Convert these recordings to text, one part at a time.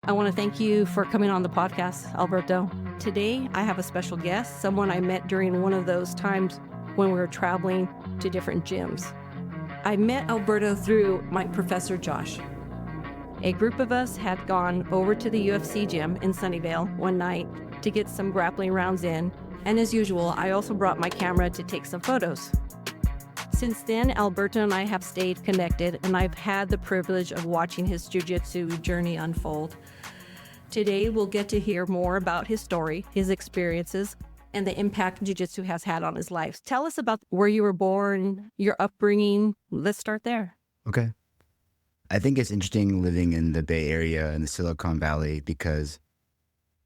I want to thank you for coming on the podcast, Alberto. Today, I have a special guest, someone I met during one of those times when we were traveling to different gyms. I met Alberto through my professor, Josh. A group of us had gone over to the UFC gym in Sunnyvale one night to get some grappling rounds in, and as usual, I also brought my camera to take some photos. Since then, Alberto and I have stayed connected, and I've had the privilege of watching his jiu-jitsu journey unfold. Today, we'll get to hear more about his story, his experiences, and the impact jiu-jitsu has had on his life. Tell us about where you were born, your upbringing. Let's start there. Okay. I think it's interesting living in the Bay Area and the Silicon Valley because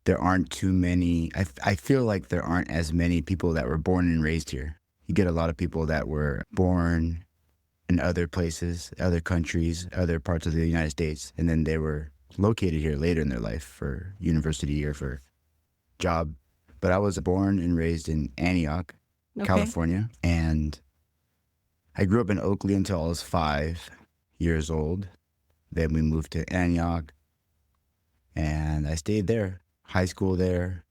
there aren't too many, I feel like there aren't as many people that were born and raised here. You get a lot of people that were born in other places, other countries, other parts of the United States, and then they were located here later in their life for university or for job. But I was born and raised in Antioch, California, and I grew up in Oakley until I was 5 years old. Then we moved to Antioch, and I stayed there, high school there.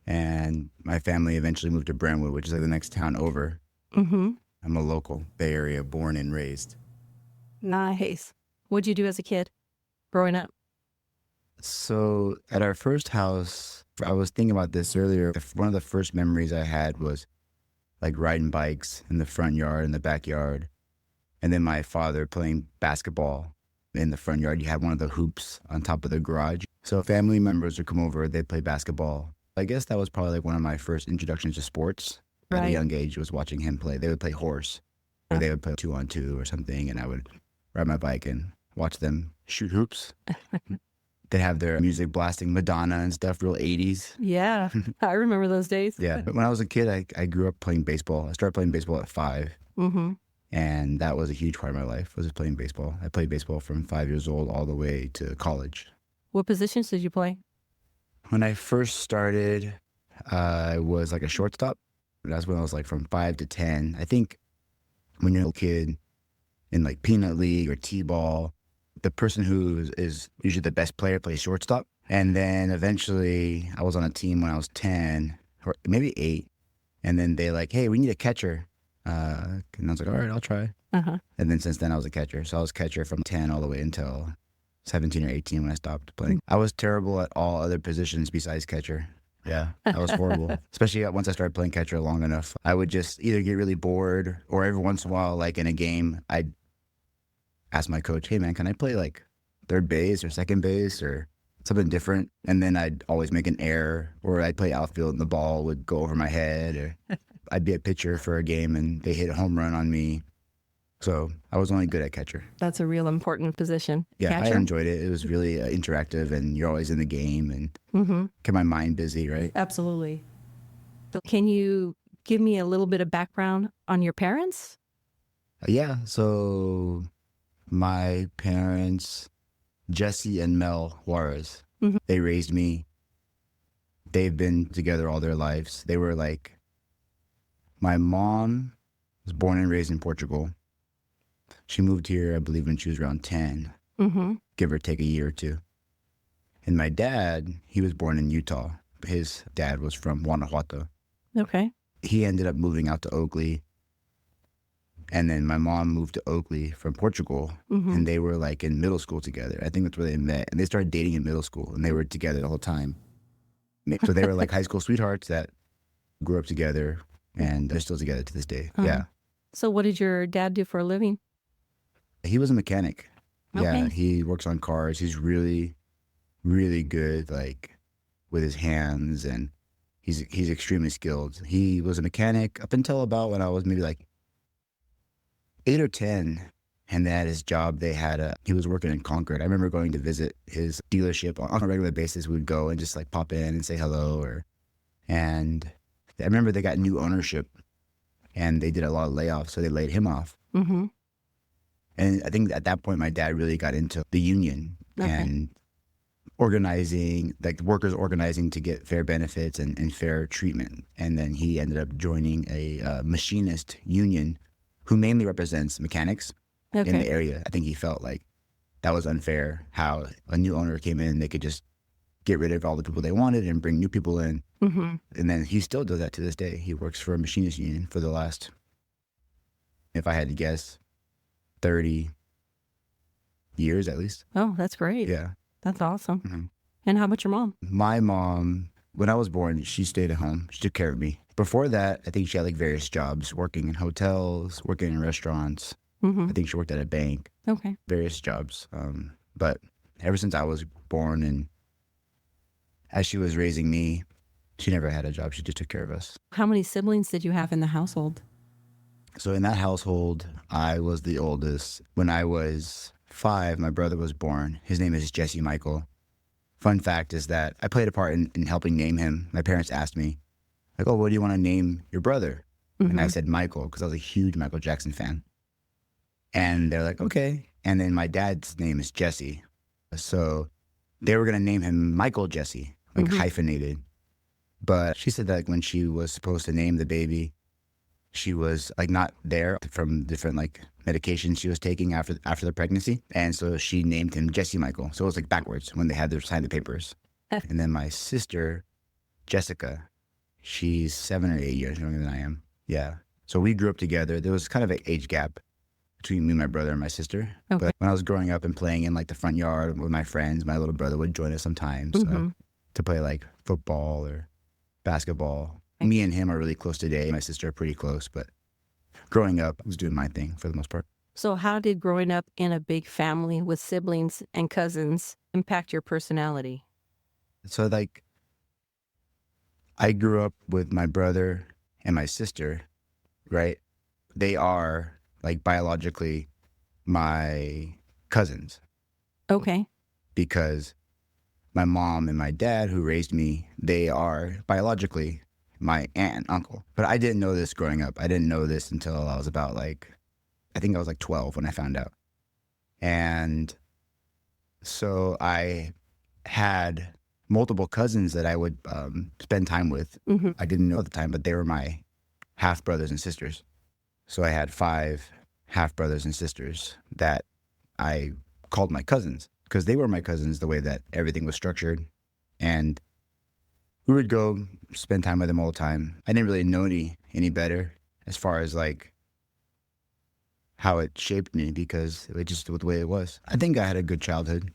And my family eventually moved to Brentwood, which is like the next town over. Mm-hmm. I'm a local Bay Area, born and raised. Nice. What'd you do as a kid growing up? So at our first house, I was thinking about this earlier. One of the first memories I had was like riding bikes in the front yard and the backyard. And then my father playing basketball in the front yard. You had one of the hoops on top of the garage. So family members would come over, they'd play basketball. I guess that was probably like one of my first introductions to sports at a young age, was watching him play. They would play horse, or they would play 2-on-2 or something, and I would ride my bike and watch them shoot hoops. They'd have their music blasting, Madonna and stuff, real 80s. Yeah, I remember those days. Yeah, but when I was a kid, I grew up playing baseball. I started playing baseball at 5, and that was a huge part of my life, was just playing baseball. I played baseball from 5 years old all the way to college. What positions did you play? When I first started, I was like a shortstop. That's when I was like from 5 to 10. I think when you're a kid in like peanut league or t-ball, the person who is usually the best player plays shortstop. And then eventually I was on a team when I was 10 or maybe 8. And then they like, hey, we need a catcher. And I was like, all right, I'll try. And then since then I was a catcher. So I was catcher from 10 all the way until 17 or 18 when I stopped playing. I was terrible at all other positions besides catcher. Yeah, I was horrible. Especially once I started playing catcher long enough. I would just either get really bored, or every once in a while, like in a game, I'd ask my coach, hey man, can I play like third base or second base or something different? And then I'd always make an error, or I'd play outfield and the ball would go over my head, or I'd be a pitcher for a game and they hit a home run on me. So I was only good at catcher. That's a real important position. Yeah, Catcher? I enjoyed it. It was really interactive, and you're always in the game and kept my mind busy, right? Absolutely. So can you give me a little bit of background on your parents? Yeah, so my parents, Jesse and Mel Juarez, they raised me. They've been together all their lives. They were like, my mom was born and raised in Portugal. She moved here, I believe, when she was around 10, give or take a year or two. And my dad, he was born in Utah. His dad was from Guanajuato. Okay. He ended up moving out to Oakley. And then my mom moved to Oakley from Portugal, and they were like in middle school together. I think that's where they met. And they started dating in middle school, and they were together the whole time. So they were like high school sweethearts that grew up together, and they're still together to this day. Yeah. So what did your dad do for a living? He was a mechanic. Okay. Yeah, he works on cars. He's really, really good, like, with his hands, and he's extremely skilled. He was a mechanic up until about when I was maybe like 8 or 10, and then at his job, he was working in Concord. I remember going to visit his dealership on a regular basis. We would go and just like pop in and say hello, and I remember they got new ownership, and they did a lot of layoffs, so they laid him off. And I think at that point, my dad really got into the union and organizing, like workers organizing to get fair benefits and fair treatment. And then he ended up joining a machinist union who mainly represents mechanics in the area. I think he felt like that was unfair. How a new owner came in, they could just get rid of all the people they wanted and bring new people in. Mm-hmm. And then he still does that to this day. He works for a machinist union for the last, if I had to guess, 30 years at least. Oh, that's great. Yeah. That's awesome. Mm-hmm. And how about your mom? My mom, when I was born, she stayed at home. She took care of me. Before that, I think she had like various jobs, working in hotels, working in restaurants. Mm-hmm. I think she worked at a bank, Okay. various jobs. But ever since I was born and as she was raising me, she never had a job. She just took care of us. How many siblings did you have in the household? So in that household, I was the oldest. When I was 5, my brother was born. His name is Jesse Michael. Fun fact is that I played a part in helping name him. My parents asked me, like, oh, what do you want to name your brother? Mm-hmm. And I said Michael because I was a huge Michael Jackson fan. And they're like, okay. And then my dad's name is Jesse. So they were going to name him Michael Jesse, like Mm-hmm. hyphenated. But she said that like, when she was supposed to name the baby, she was like not there from different like medications she was taking after the pregnancy. And so she named him Jesse Michael. So it was like backwards when they had to sign the papers. And then my sister, Jessica, she's 7 or 8 years younger than I am. Yeah. So we grew up together. There was kind of an age gap between me, my brother, and my sister. Okay. But when I was growing up and playing in like the front yard with my friends, my little brother would join us sometimes Mm-hmm. to play like football or basketball. Me and him are really close today. My sister are pretty close, but growing up, I was doing my thing for the most part. So how did growing up in a big family with siblings and cousins impact your personality? So like, I grew up with my brother and my sister, right? They are like biologically my cousins Okay. because my mom and my dad who raised me, they are biologically my aunt and uncle. But I didn't know this growing up. I didn't know this until I was about like, I think I was like 12 when I found out. And so I had multiple cousins that I would spend time with. Mm-hmm. I didn't know at the time, but they were my half brothers and sisters. So I had 5 half brothers and sisters that I called my cousins because they were my cousins the way that everything was structured. And we would go spend time with them all the time. I didn't really know any better as far as like how it shaped me because it just was the way it was. I think I had a good childhood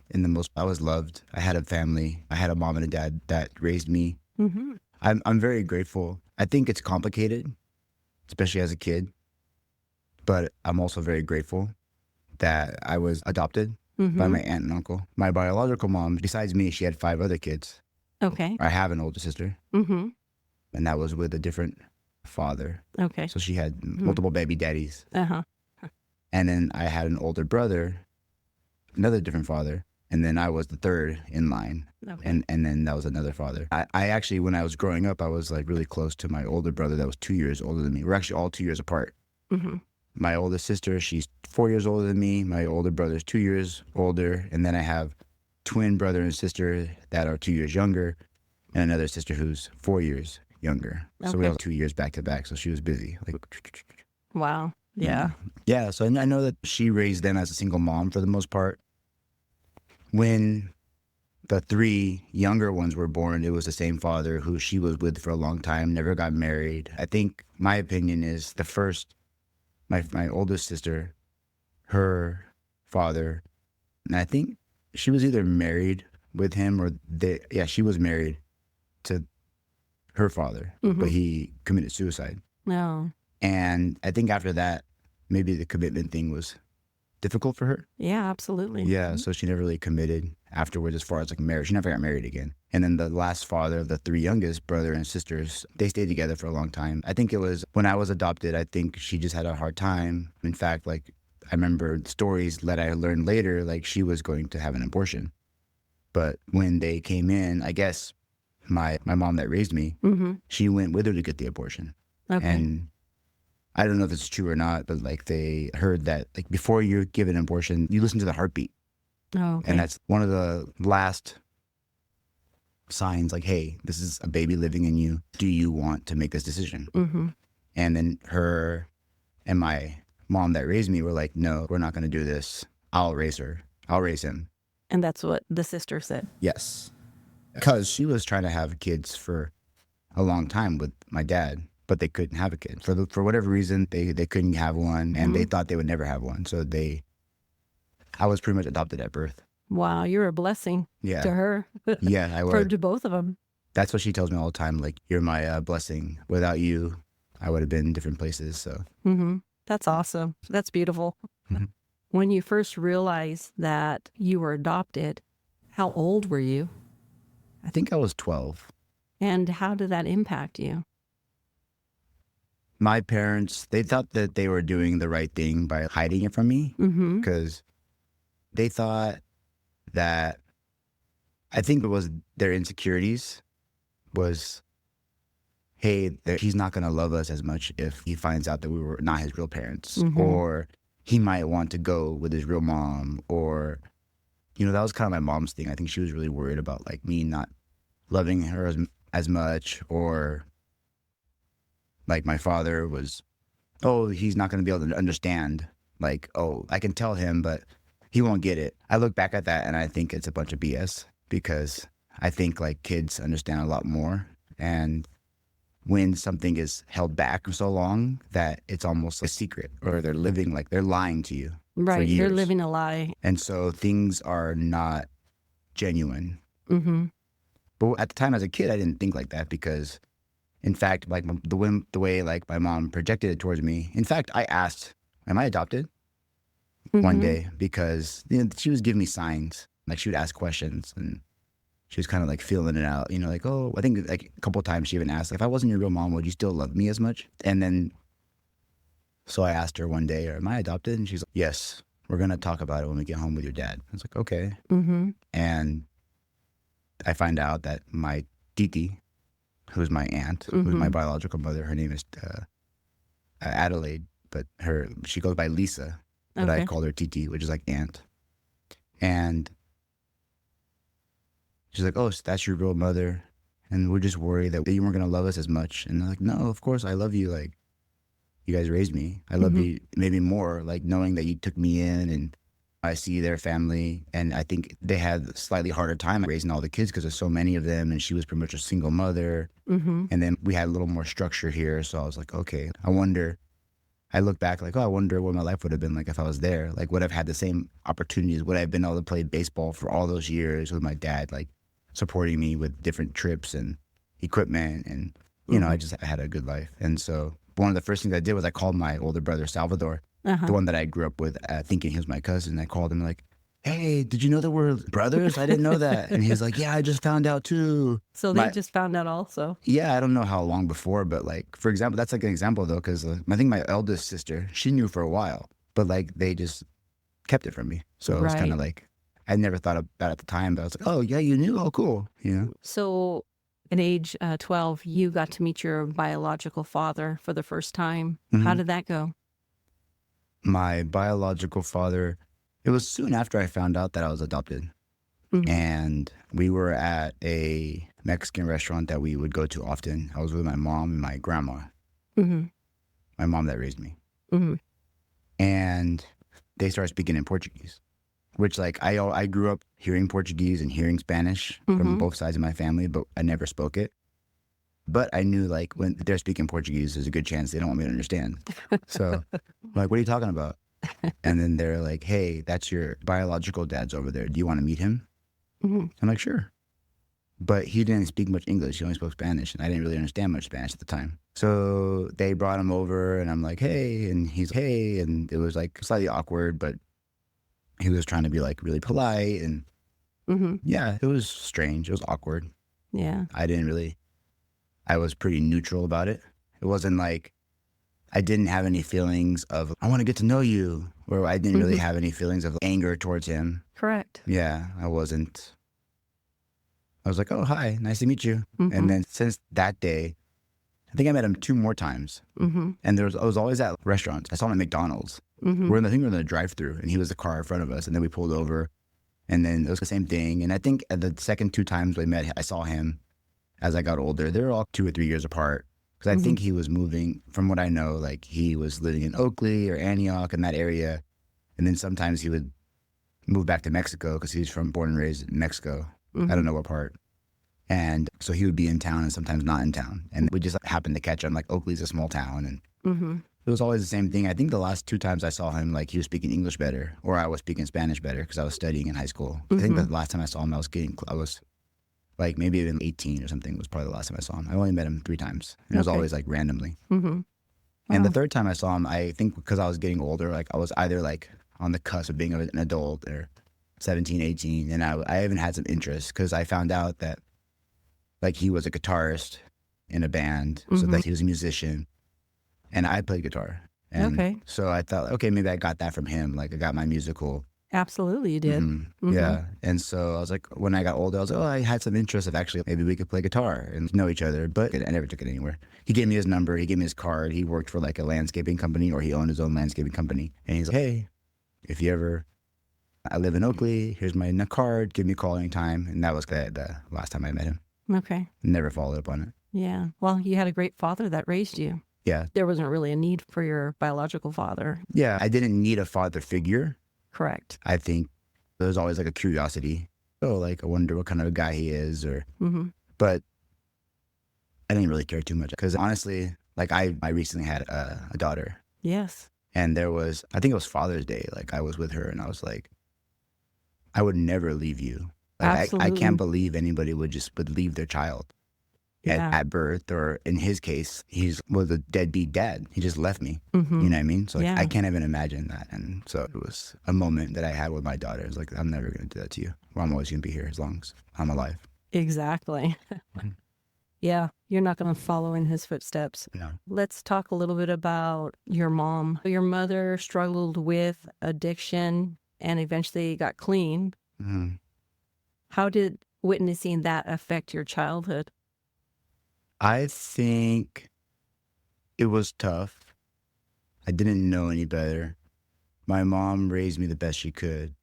I was loved. I had a family. I had a mom and a dad that raised me. Mm-hmm. I'm very grateful. I think it's complicated, especially as a kid, but I'm also very grateful that I was adopted Mm-hmm. by my aunt and uncle. My biological mom, besides me, she had 5 other kids. Okay. I have an older sister, Mm-hmm. and that was with a different father. Okay. So she had multiple baby daddies. Uh-huh. And then I had an older brother, another different father, and then I was the third in line. Okay. And then that was another father. I actually, when I was growing up, I was like really close to my older brother that was 2 years older than me. We're actually all 2 years apart. Mm-hmm. My oldest sister, she's 4 years older than me. My older brother's 2 years older. And then I have twin brother and sister that are 2 years younger, and another sister who's 4 years younger. So we Okay. have 2 years back to back. So she was busy. Like, Wow. Yeah. yeah. So I know that she raised them as a single mom for the most part. When the 3 younger ones were born, it was the same father who she was with for a long time, never got married. I think my opinion is the first, my oldest sister, her father, and I think she was either married with him or she was married to her father, but he committed suicide. No. And I think after that, maybe the commitment thing was difficult for her. Yeah, absolutely. Yeah, so she never really committed afterwards as far as like marriage. She never got married again. And then the last father of the 3 youngest, brother and sisters, they stayed together for a long time. I think it was when I was adopted, I think she just had a hard time. In fact, like I remember stories that I learned later, like she was going to have an abortion. But when they came in, I guess my mom that raised me, Mm-hmm. she went with her to get the abortion. Okay. And I don't know if it's true or not, but like they heard that like before you give an abortion, you listen to the heartbeat. Oh, okay. And that's one of the last signs like, hey, this is a baby living in you. Do you want to make this decision? Mm-hmm. And then her and my mom that raised me were like, no, we're not going to do this. I'll raise her. I'll raise him. And that's what the sister said. Yes. Because she was trying to have kids for a long time with my dad, but they couldn't have a kid. For whatever reason, they couldn't have one, and they thought they would never have one. So I was pretty much adopted at birth. Wow, you're a blessing Yeah. to her. Yeah, I was. To both of them. That's what she tells me all the time. Like, you're my blessing. Without you, I would have been in different places. So That's awesome. That's beautiful. Mm-hmm. When you first realized that you were adopted, how old were you? I think I was 12. And how did that impact you? My parents, they thought that they were doing the right thing by hiding it from me, because they thought that, I think it was their insecurities was, hey, he's not going to love us as much if he finds out that we were not his real parents, or he might want to go with his real mom, or, that was kind of my mom's thing. I think she was really worried about like me not loving her as much, or like my father was, oh, he's not going to be able to understand. Like, oh, I can tell him, but he won't get it. I look back at that and I think it's a bunch of BS, because I think like kids understand a lot more. And when something is held back for so long that it's almost a secret, or they're living like they're lying to you. Right, for years. you're living a lie. And so things are not genuine. But at the time as a kid, I didn't think like that, because in fact, like the way like my mom projected it towards me. In fact, I asked, am I adopted? One day, because she was giving me signs. Like, she would ask questions, and she was kind of like feeling it out, like, oh, I think like a couple of times she even asked, like, if I wasn't your real mom, would you still love me as much? And then, so I asked her one day, am I adopted? And she's like, yes, we're going to talk about it when we get home with your dad. I was like, okay. And I find out that my titi, who's my aunt, who's my biological mother, her name is Adelaide, but she goes by Lisa, but I called her titi, which is like aunt. And she's like, oh, so that's your real mother, and we're just worried that you weren't going to love us as much. And I'm like, no, of course I love you. Like, you guys raised me. I love you maybe more, like knowing that you took me in, and I see their family. And I think they had a slightly harder time raising all the kids because there's so many of them, and she was pretty much a single mother. And then we had a little more structure here. So I was like, okay, I look back like, oh, I wonder what my life would have been like if I was there. Like, would I have had the same opportunities? Would I have been able to play baseball for all those years with my dad, like supporting me with different trips and equipment? And, I just had a good life. And so one of the first things I did was I called my older brother, Salvador, the one that I grew up with, thinking he was my cousin. I called him like, hey, did you know that we're brothers? I didn't know that. And he was like, yeah, I just found out too. So they just found out also? Yeah, I don't know how long before, but like, for example, that's like an example though, because I think my eldest sister, she knew for a while, but like they just kept it from me. So it was kind of like, I never thought about it at the time, but I was like, oh yeah, you knew? Oh, cool. So at age 12, you got to meet your biological father for the first time. How did that go? My biological father, it was soon after I found out that I was adopted. And we were at a Mexican restaurant that we would go to often. I was with my mom and my grandma, my mom that raised me. And they started speaking in Portuguese, which like I grew up hearing Portuguese and hearing Spanish from both sides of my family, but I never spoke it. But I knew like when they're speaking Portuguese, there's a good chance they don't want me to understand. So I'm like, what are you talking about? And then they're like, hey, that's your biological dad's over there. Do you want to meet him? I'm like, sure. But he didn't speak much English. He only spoke Spanish, and I didn't really understand much Spanish at the time. So they brought him over, and I'm like, hey, and he's like, hey, and it was like slightly awkward, but he was trying to be like really polite, and yeah, it was strange. It was awkward. Yeah. I was pretty neutral about it. It wasn't like, I didn't have any feelings of, I want to get to know you, or I didn't really have any feelings of anger towards him. Correct. Yeah, I wasn't. I was like, oh, hi, nice to meet you. And then since that day, I think I met him 2 more times. And I was always at restaurants. I saw him at McDonald's. I think we were in the drive-thru, and he was the car in front of us, and then we pulled over, and then it was the same thing. And I think at the second 2 times we met, I saw him as I got older. They were all 2 or 3 years apart. Because I think he was moving, from what I know, like he was living in Oakley or Antioch in that area. And then sometimes he would moved back to Mexico because he's born and raised in Mexico. Mm-hmm. I don't know what part. And so he would be in town and sometimes not in town. And we just happened to catch him. Like, Oakley's a small town. And Mm-hmm. it was always the same thing. I think the last 2 times I saw him, like, he was speaking English better, or I was speaking Spanish better because I was studying in high school. I think the last time I saw him, I was like maybe even 18 or something was probably the last time I saw him. I only met him 3 times. And it was always like randomly. Mm-hmm. And the third time I saw him, I think because I was getting older, like I was either like on the cusp of being an adult or 17, 18. And I even had some interest because I found out that like he was a guitarist in a band, so that he was a musician. And I played guitar. And so I thought, okay, maybe I got that from him. Like I got my musical. Absolutely, you did. Yeah. And so I was like, when I got older, I was like, oh, I had some interest of actually maybe we could play guitar and know each other. But I never took it anywhere. He gave me his number. He gave me his card. He worked for like a landscaping company, or he owned his own landscaping company. And he's like, hey, if you ever, I live in Oakley. Here's my card. Give me a call anytime. And that was the last time I met him. Okay. Never followed up on it. Yeah. Well, you had a great father that raised you. Yeah. There wasn't really a need for your biological father. Yeah. I didn't need a father figure. Correct. I think there was always like a curiosity. Oh, like I wonder what kind of a guy he is, or, but I didn't really care too much because honestly, like I recently had a daughter. Yes. And there was, I think it was Father's Day. Like I was with her and I was like, I would never leave you. Like, I can't believe anybody would leave their child at birth, or in his case, was a deadbeat dad. He just left me. You know what I mean? So like, I can't even imagine that. And so it was a moment that I had with my daughter. It's like, I'm never going to do that to you. Well, I'm always going to be here as long as I'm alive. Exactly. Yeah, you're not going to follow in his footsteps. No. Let's talk a little bit about your mom. Your mother struggled with addiction and eventually got clean. Mm-hmm. How did witnessing that affect your childhood? I think it was tough. I didn't know any better. My mom raised me the best she could,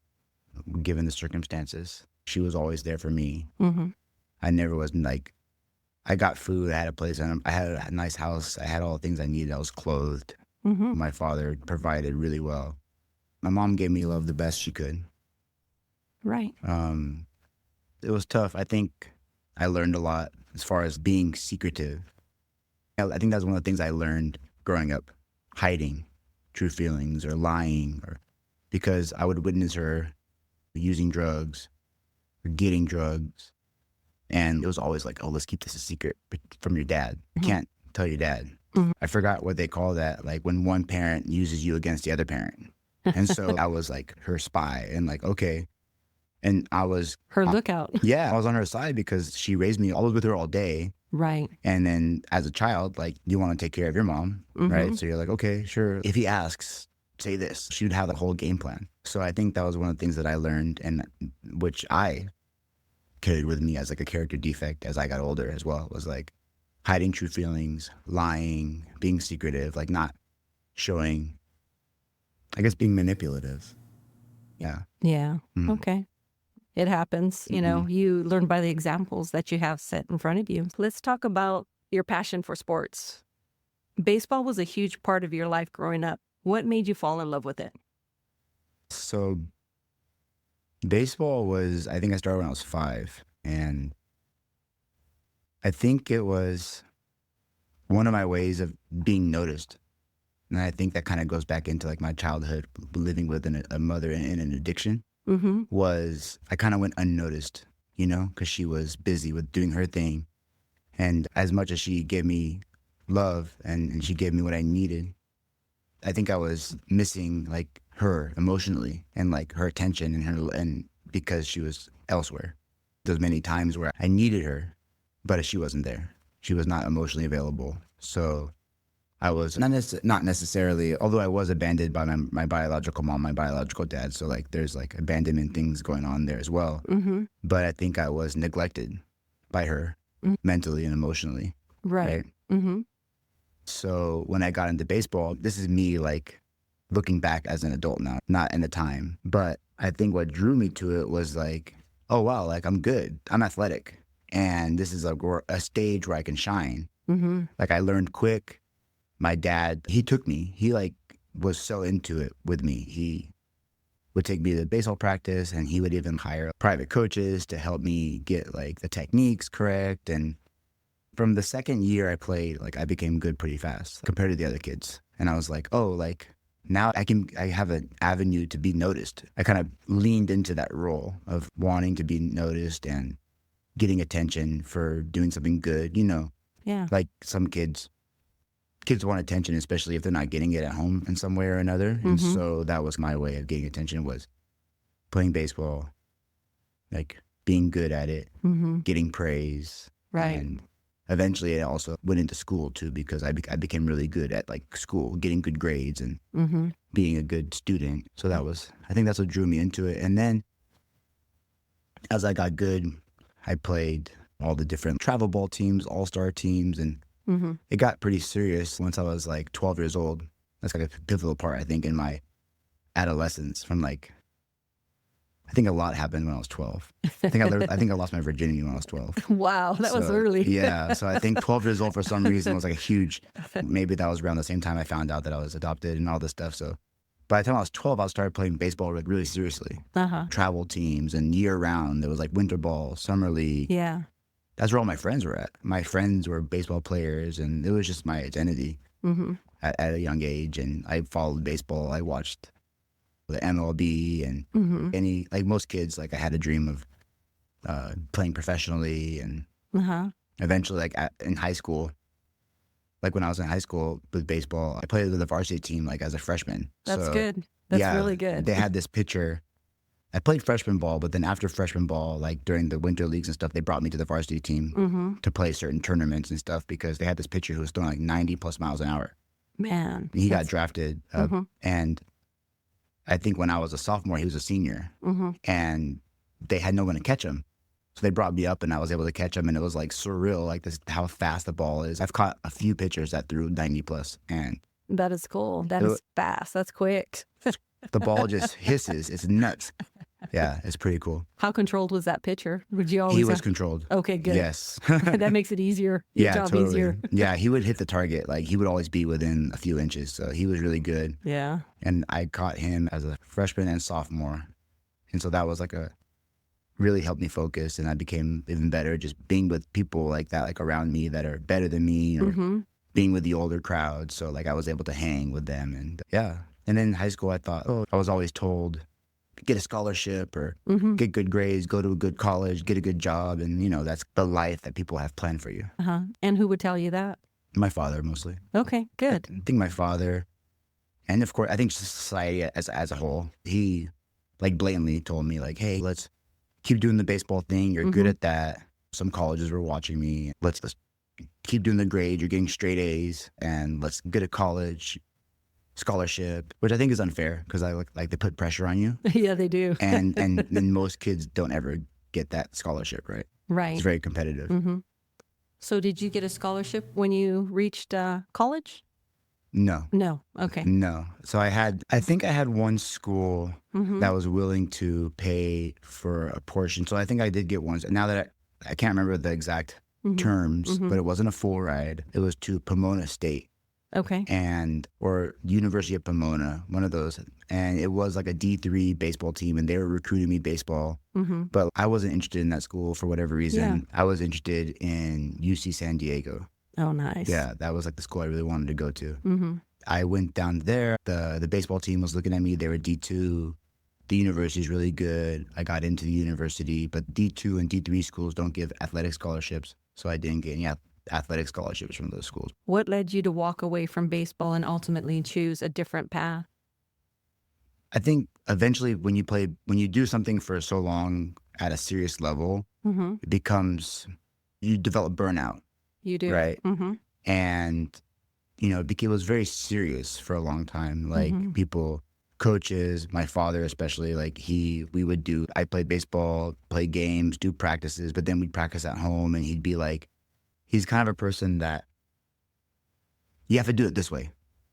given the circumstances. She was always there for me. I never was like, I got food, I had a place, I had a nice house, I had all the things I needed, I was clothed. My father provided really well. My mom gave me love the best she could. Right. It was tough. I think I learned a lot as far as being secretive. I think that's one of the things I learned growing up, hiding true feelings or lying, or because I would witness her using drugs or getting drugs. And it was always like, oh, let's keep this a secret from your dad. You can't tell your dad. I forgot what they call that, like when one parent uses you against the other parent. And so I was like her spy and like, okay. And I was her lookout. Yeah, I was on her side because she raised me. I was with her all day. Right. And then as a child, like you want to take care of your mom, right? So you're like, okay, sure. If he asks, say this. She would have the whole game plan. So I think that was one of the things that I learned, and which I carried with me as like a character defect as I got older as well, was like hiding true feelings, lying, being secretive, like not showing, I guess being manipulative. Yeah. Yeah. Okay. It happens. You know, you learn by the examples that you have set in front of you. Let's talk about your passion for sports. Baseball was a huge part of your life growing up. What made you fall in love with it? So baseball was, I think I started when I was 5. And I think it was one of my ways of being noticed. And I think that kind of goes back into like my childhood, living with a mother in an addiction. Was I kind of went unnoticed, you know, because she was busy with doing her thing. And as much as she gave me love and she gave me what I needed, I think I was missing like her emotionally and like her attention and because she was elsewhere. There's many times where I needed her, but she wasn't there. She was not emotionally available. So I was not necessarily, although I was abandoned by my biological mom, my biological dad. So like there's like abandonment things going on there as well. But I think I was neglected by her mentally and emotionally. Right. So when I got into baseball, this is me like looking back as an adult now, not in the time. But I think what drew me to it was like, oh, wow, like I'm good. I'm athletic. And this is a stage where I can shine. Like I learned quick. My dad, he took me. He like was so into it with me. He would take me to baseball practice, and he would even hire private coaches to help me get like the techniques correct. And from the second year I played, like I became good pretty fast compared to the other kids. And I was like, oh, like now I have an avenue to be noticed. I kind of leaned into that role of wanting to be noticed and getting attention for doing something good, you know. Yeah. Like some kids want attention, especially if they're not getting it at home in some way or another. And so that was my way of getting attention, was playing baseball, like being good at it, getting praise. Right. And eventually I also went into school too, because I became really good at like school, getting good grades and being a good student. So I think that's what drew me into it. And then as I got good, I played all the different travel ball teams, all-star teams, and it got pretty serious once I was like 12 years old. That's like a pivotal part, I think, in my adolescence. From like, I think a lot happened when I was 12. I think I lost my virginity when I was 12. Wow, that was early. Yeah, so I think 12 years old for some reason was like a huge, maybe that was around the same time I found out that I was adopted and all this stuff. So by the time I was 12, I started playing baseball like really seriously. Travel teams and year round. There was like winter ball, summer league. Yeah. That's where all my friends were at. My friends were baseball players, and it was just my identity at a young age. And I followed baseball. I watched the MLB and like most kids, like I had a dream of playing professionally. And eventually, like in high school, like when I was in high school with baseball, I played with the varsity team like as a freshman. That's good. That's really good. They had this pitcher. I played freshman ball, but then after freshman ball, like during the winter leagues and stuff, they brought me to the varsity team to play certain tournaments and stuff, because they had this pitcher who was throwing like 90 plus miles an hour. Man. He got drafted. And I think when I was a sophomore, he was a senior. And they had no one to catch him. So they brought me up and I was able to catch him, and it was like surreal, like this, how fast the ball is. I've caught a few pitchers that threw 90 plus, and that is cool. That is fast. That's quick. The ball just hisses. It's nuts. Yeah, it's pretty cool. How controlled was that pitcher? Would you always? He was controlled. Okay, good. Yes. That makes it easier. Your job totally. Easier. Yeah, he would hit the target. Like he would always be within a few inches. So he was really good. Yeah. And I caught him as a freshman and sophomore. And so that was like really helped me focus, and I became even better just being with people like that, like around me that are better than me, or being with the older crowd. So like I was able to hang with them, and yeah. And then in high school, I thought, I was always told, get a scholarship or get good grades, go to a good college, get a good job. And, you know, that's the life that people have planned for you. And who would tell you that? My father, mostly. Okay, good. I think my father, and of course, I think society as a whole, he like blatantly told me like, hey, let's keep doing the baseball thing. You're good at that. Some colleges were watching me. Let's keep doing the grade. You're getting straight A's, and let's get a college scholarship, which I think is unfair, because I like they put pressure on you. Yeah, they do. and most kids don't ever get that scholarship, right? Right. It's very competitive. So did you get a scholarship when you reached college? No. No. Okay. No. So I think I had one school that was willing to pay for a portion. So I think I did get one. Now that I can't remember the exact terms, but it wasn't a full ride. It was to Pomona State. Okay. Or University of Pomona, one of those. And it was like a D3 baseball team, and they were recruiting me baseball. But I wasn't interested in that school for whatever reason. Yeah. I was interested in UC San Diego. Oh, nice. Yeah, that was like the school I really wanted to go to. I went down there. The baseball team was looking at me. They were D2. The university is really good. I got into the university, but D2 and D3 schools don't give athletic scholarships. So I didn't get any athletic scholarships from those schools. What led you to walk away from baseball and ultimately choose a different path? I think eventually when you do something for so long at a serious level, it becomes, you develop burnout. You do. Right? And, you know, it was very serious for a long time. Like people, coaches, my father especially, like I played baseball, play games, do practices, but then we'd practice at home, and he'd be like, he's kind of a person that you have to do it this way.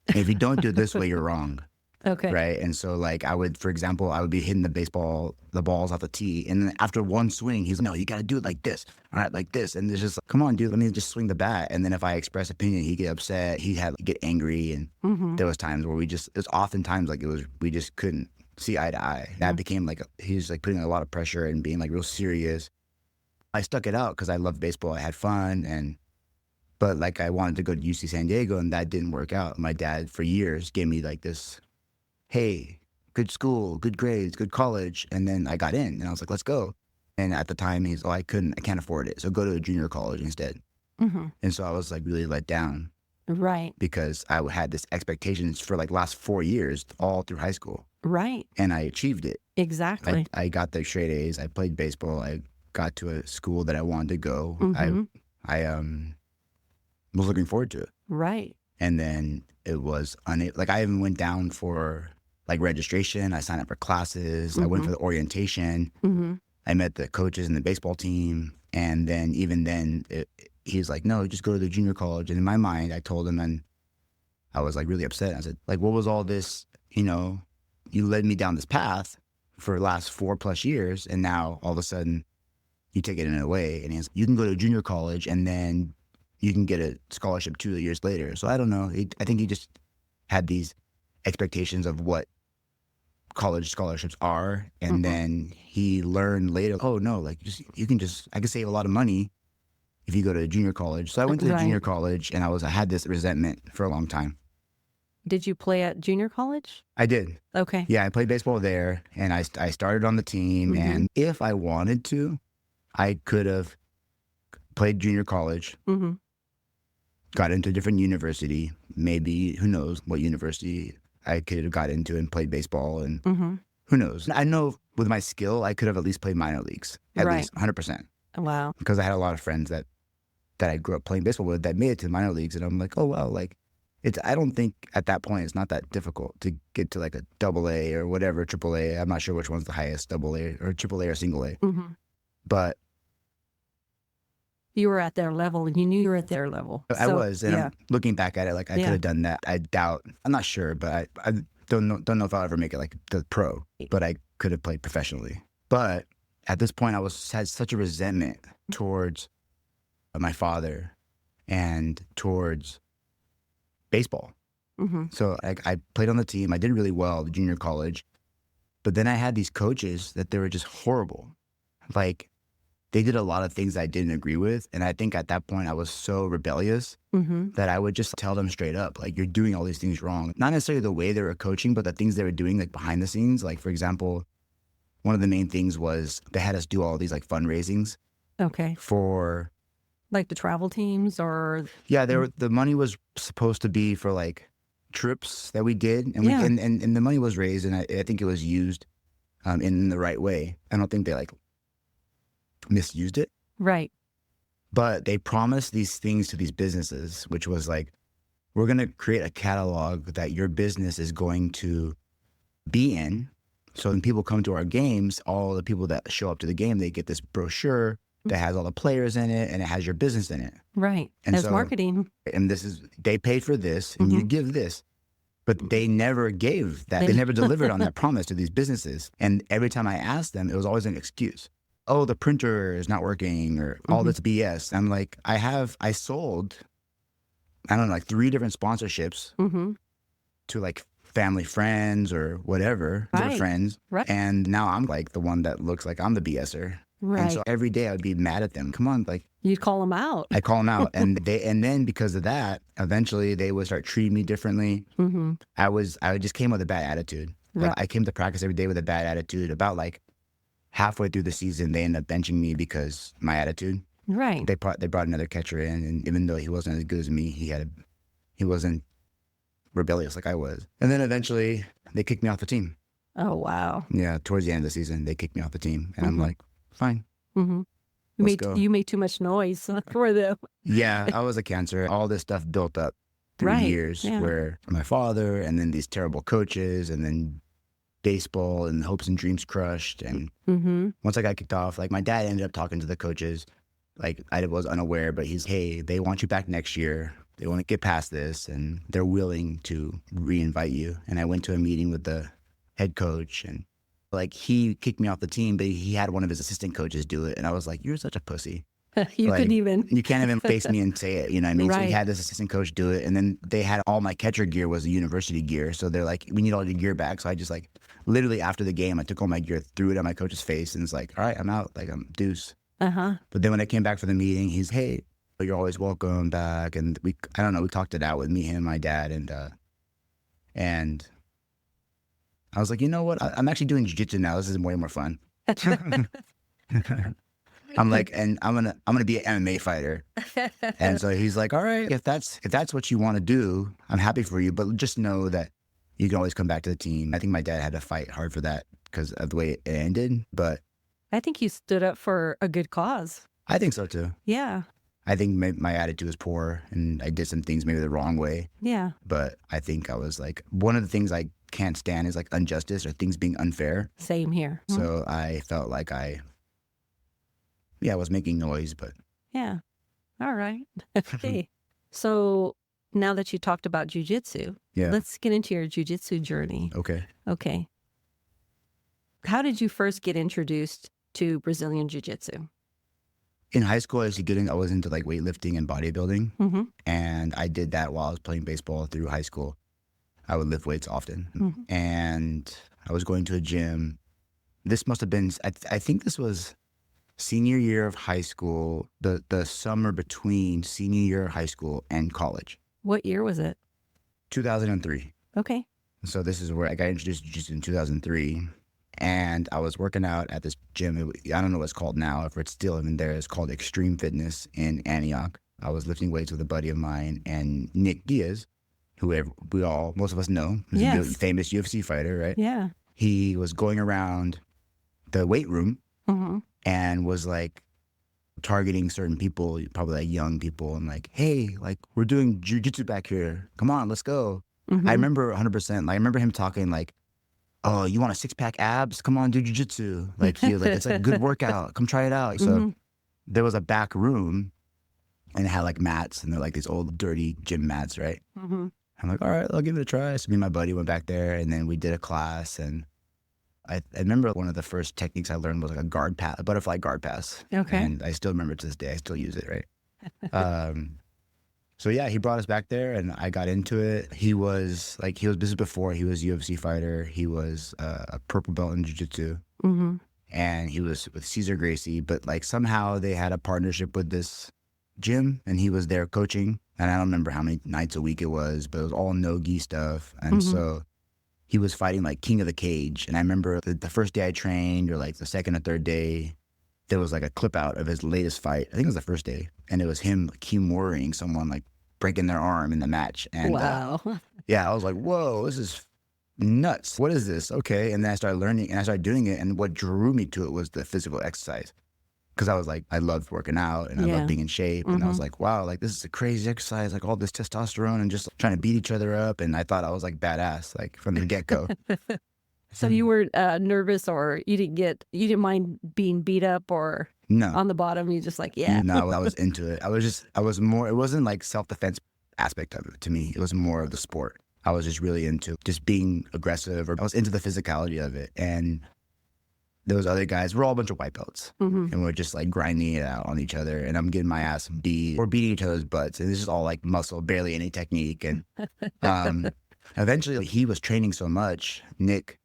And if you don't do it this way, you're wrong. Okay. Right. And so like for example, I would be hitting the balls off the tee. And then after one swing, he's like, no, you got to do it like this. All right, like this. And it's just like, come on, dude, let me just swing the bat. And then if I express opinion, he'd get upset. He'd get angry. And there was times where it was oftentimes like we just couldn't see eye to eye. That became like, he was like putting a lot of pressure and being like real serious. I stuck it out because I loved baseball. I had fun, but like I wanted to go to UC San Diego, and that didn't work out. My dad for years gave me like this, hey, good school, good grades, good college. And then I got in and I was like, let's go. And at the time he's, I can't afford it. So go to a junior college instead. Mm-hmm. And so I was like really let down. Right. Because I had this expectations for like last 4 years, all through high school. Right. And I achieved it. Exactly. I got the straight A's. I played baseball. I got to a school that I wanted to go. Mm-hmm. I was looking forward to it. Right. And then it was like I even went down for like registration. I signed up for classes. Mm-hmm. I went for the orientation. Mm-hmm. I met the coaches and the baseball team. And then even then, he's like, no, just go to the junior college. And in my mind, I told him, and I was like really upset. I said, like, what was all this? You know, you led me down this path for the last 4+ years. And now all of a sudden you take it in a way. And he's, you can go to junior college and then you can get a scholarship 2 years later. So I don't know. I think he just had these expectations of what college scholarships are. And Mm-hmm. then he learned later, oh no, like I can save a lot of money if you go to junior college. So I went to the Right. junior college, and I had this resentment for a long time. Did you play at junior college? I did. Okay. Yeah, I played baseball there, and I started on the team. Mm-hmm. And if I wanted to, I could have played junior college, Mm-hmm. got into a different university, maybe, who knows what university I could have got into and played baseball, and Mm-hmm. who knows. I know with my skill, I could have at least played minor leagues, at Right. least 100%, Wow. because I had a lot of friends that I grew up playing baseball with that made it to the minor leagues, and I'm like, oh, wow, like, I don't think at that point it's not that difficult to get to like a AA or whatever, AAA. I'm not sure which one's the highest, AA or AAA or single A. Mm-hmm. But You were at their level, and you knew you were at their level. I So, was, and yeah. I'm looking back at it, like I Yeah. could have done that. I doubt, I'm not sure, but I don't know if I'll ever make it like the pro, but I could have played professionally. But at this point, had such a resentment towards my father and towards baseball. Mm-hmm. So I played on the team. I did really well at the junior college. But then I had these coaches that they were just horrible. Like, they did a lot of things I didn't agree with. And I think at that point I was so rebellious Mm-hmm. that I would just tell them straight up, like, you're doing all these things wrong. Not necessarily the way they were coaching, but the things they were doing like behind the scenes. Like, for example, one of the main things was they had us do all these like fundraisings Okay. for, Like the travel teams, or yeah, the money was supposed to be for like trips that we did. And Yeah. and the money was raised, and I think it was used in the right way. I don't think they like misused it. right. But they promised these things to these businesses, which was like, we're going to create a catalog that your business is going to be in. So when people come to our games, all the people that show up to the game, they get this brochure that has all the players in it, and it has your business in it. Right. And As so- marketing. And they paid for this, and you give this. But they never gave that. They never delivered on that promise to these businesses. And every time I asked them, it was always an excuse. Oh, the printer is not working, or all this BS. I'm like, I sold, I don't know, like 3 different sponsorships Mm-hmm. to like family friends or whatever, their Right. friends. Right. And now I'm like the one that looks like I'm the BSer. Right. And so every day I would be mad at them. Come on, like, You'd call them out. I call them out. And then because of that, eventually they would start treating me differently. Mm-hmm. I just came with a bad attitude. Right. I came to practice every day with a bad attitude. About like halfway through the season, they ended up benching me because my attitude. Right. They brought another catcher in, and even though he wasn't as good as me, he wasn't rebellious like I was. And then eventually they kicked me off the team. Oh, wow. Yeah, towards the end of the season, they kicked me off the team, and I'm like, fine. Mm-hmm. Let's go. You made too much noise for them. Yeah, I was a cancer. All this stuff built up through Right, years, yeah. where my father, and then these terrible coaches, and then baseball and hopes and dreams crushed. And Mm-hmm. once I got kicked off, like my dad ended up talking to the coaches. Like, I was unaware, but he's, hey, they want you back next year. They want to get past this, and they're willing to re-invite you. And I went to a meeting with the head coach, and like, he kicked me off the team, but he had one of his assistant coaches do it. And I was like, you're such a pussy. You Like, couldn't even. you can't even face me and say it, you know what I mean? So we Right. had this assistant coach do it, and then they had all my catcher gear was the university gear. So they're like, we need all your gear back. So I just like, literally after the game, I took all my gear, threw it at my coach's face, and it's like, all right, I'm out. Like, I'm deuce. Uh-huh. But then when I came back for the meeting, he's, hey, you're always welcome back. And I don't know, we talked it out with me, him, my dad, and I was like, you know what? I'm actually doing jiu-jitsu now. This is way more fun. I'm like, and I'm gonna be an MMA fighter. And so he's like, all right, if that's what you want to do, I'm happy for you. But just know that you can always come back to the team. I think my dad had to fight hard for that because of the way it ended. But I think you stood up for a good cause. I think so too. Yeah. I think my attitude was poor and I did some things maybe the wrong way. Yeah. But I think I was like, one of the things I can't stand is like injustice or things being unfair. Same here. So I felt like I was making noise, but. Yeah. All right. Okay. So now that you talked about jujitsu, Yeah. let's get into your jujitsu journey. Okay. Okay. How did you first get introduced to Brazilian jiu-jitsu? In high school, I was into like weightlifting and bodybuilding. Mm-hmm. And I did that while I was playing baseball through high school. I would lift weights often. Mm-hmm. And I was going to a gym. This must have been, I think this was senior year of high school, the summer between senior year of high school and college. What year was it? 2003. Okay. So this is where I got introduced to jiu-jitsu in 2003. And I was working out at this gym. I don't know what it's called now, if it's still even there. It's called Extreme Fitness in Antioch. I was lifting weights with a buddy of mine, and Nick Diaz, who most of us know, who's Yes. a famous UFC fighter, right? Yeah. He was going around the weight room Mm-hmm. and was like targeting certain people, probably like young people, and like, hey, like we're doing jiu-jitsu back here. Come on, let's go. Mm-hmm. I remember 100%. Like, I remember him talking like, oh, you want a six-pack abs? Come on, do jiu-jitsu. Like, it's a good workout. Come try it out. So Mm-hmm. there was a back room, and it had like mats, and they're like these old dirty gym mats, right? Mm-hmm. I'm like, all right, I'll give it a try. So me and my buddy went back there, and then we did a class, and I remember one of the first techniques I learned was like a butterfly guard pass. Okay. And I still remember it to this day. I still use it, right? So yeah, he brought us back there, and I got into it. This is before he was a UFC fighter. He was a purple belt in jiu-jitsu, Mm-hmm. and he was with Cesar Gracie. But like somehow they had a partnership with this gym, and he was there coaching. And I don't remember how many nights a week it was, but it was all no-gi stuff. And Mhm. so he was fighting like King of the Cage. And I remember the first day I trained, or like the second or third day, there was like a clip out of his latest fight. I think it was the first day. And it was him Kimura-ing someone, like breaking their arm in the match. And Wow. yeah, I was like, whoa, this is nuts. What is this? Okay. And then I started learning and I started doing it. And what drew me to it was the physical exercise. Because I was like, I loved working out and I Yeah. loved being in shape. And I was Mhm. like, wow, like this is a crazy exercise, like all this testosterone and just trying to beat each other up. And I thought I was like badass, like from the get-go. So you were nervous, or you didn't mind being beat up or No. on the bottom? You just like, yeah. No, I was into it. It wasn't like self-defense aspect of it to me. It was more of the sport. I was just really into just being aggressive, or I was into the physicality of it. And those other guys, we're all a bunch of white belts. Mm-hmm. And we're just like grinding it out on each other. And I'm getting my ass beat. We're beating each other's butts. And it's just all like muscle, barely any technique. And eventually he was training so much, Nick,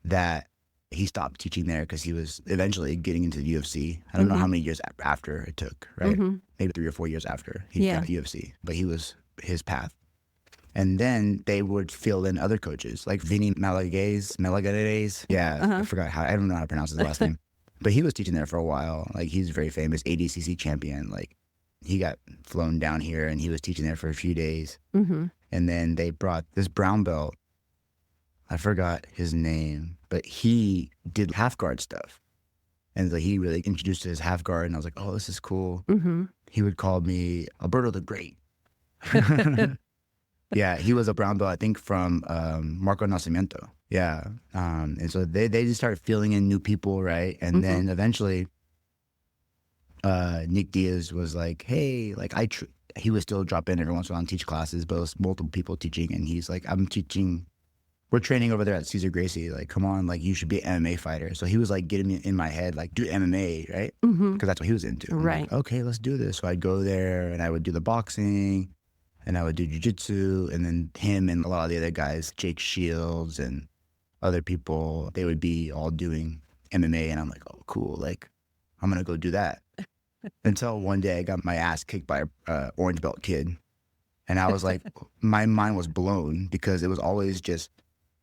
that he stopped teaching there because he was eventually getting into the UFC. I don't know how many years after it took, right? Mm-hmm. Maybe 3 or 4 years after he Yeah. got UFC. But he was his path. And then they would fill in other coaches, like Vinny Malagades. Yeah, Uh-huh. I don't know how to pronounce his last name. But he was teaching there for a while. Like, he's very famous, ADCC champion. Like, he got flown down here and he was teaching there for a few days. Mm-hmm. And then they brought this brown belt. I forgot his name, but he did half guard stuff. And so he really introduced to his half guard. And I was like, oh, this is cool. Mm-hmm. He would call me Alberto the Great. Yeah, he was a brown belt, I think, from Marco Nascimento. Yeah. And so they just started filling in new people, right? And then eventually Nick Diaz was like, hey, like he would still drop in every once in a while and teach classes, but it was multiple people teaching. And he's like, we're we're training over there at Cesar Gracie. Like, come on, like, you should be an MMA fighter. So he was like getting me in my head, like, do MMA, right? Because that's what he was into. I'm Right. like, okay, let's do this. So I'd go there and I would do the boxing and I would do jiu-jitsu. And then him and a lot of the other guys, Jake Shields and other people, they would be all doing MMA. And I'm like, oh, cool. Like, I'm going to go do that. Until one day I got my ass kicked by a orange belt kid. And I was like, my mind was blown because it was always just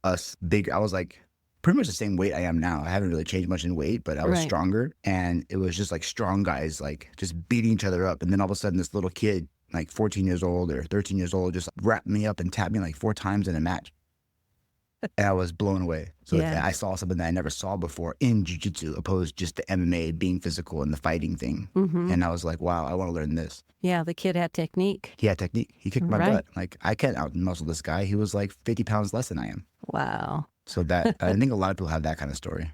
us big. I was like pretty much the same weight I am now. I haven't really changed much in weight, but I was stronger. And it was just like strong guys, like just beating each other up. And then all of a sudden this little kid, like 14 years old or 13 years old, just wrapped me up and tapped me like 4 times in a match. And I was blown away. So I saw something that I never saw before in jiu-jitsu, opposed just to MMA being physical and the fighting thing. And I was like, wow, I want to learn this. Yeah, the kid had technique. He had technique. He kicked my butt. Like, I can't out-muscle this guy. He was like 50 pounds less than I am. Wow. So that, I think a lot of people have that kind of story.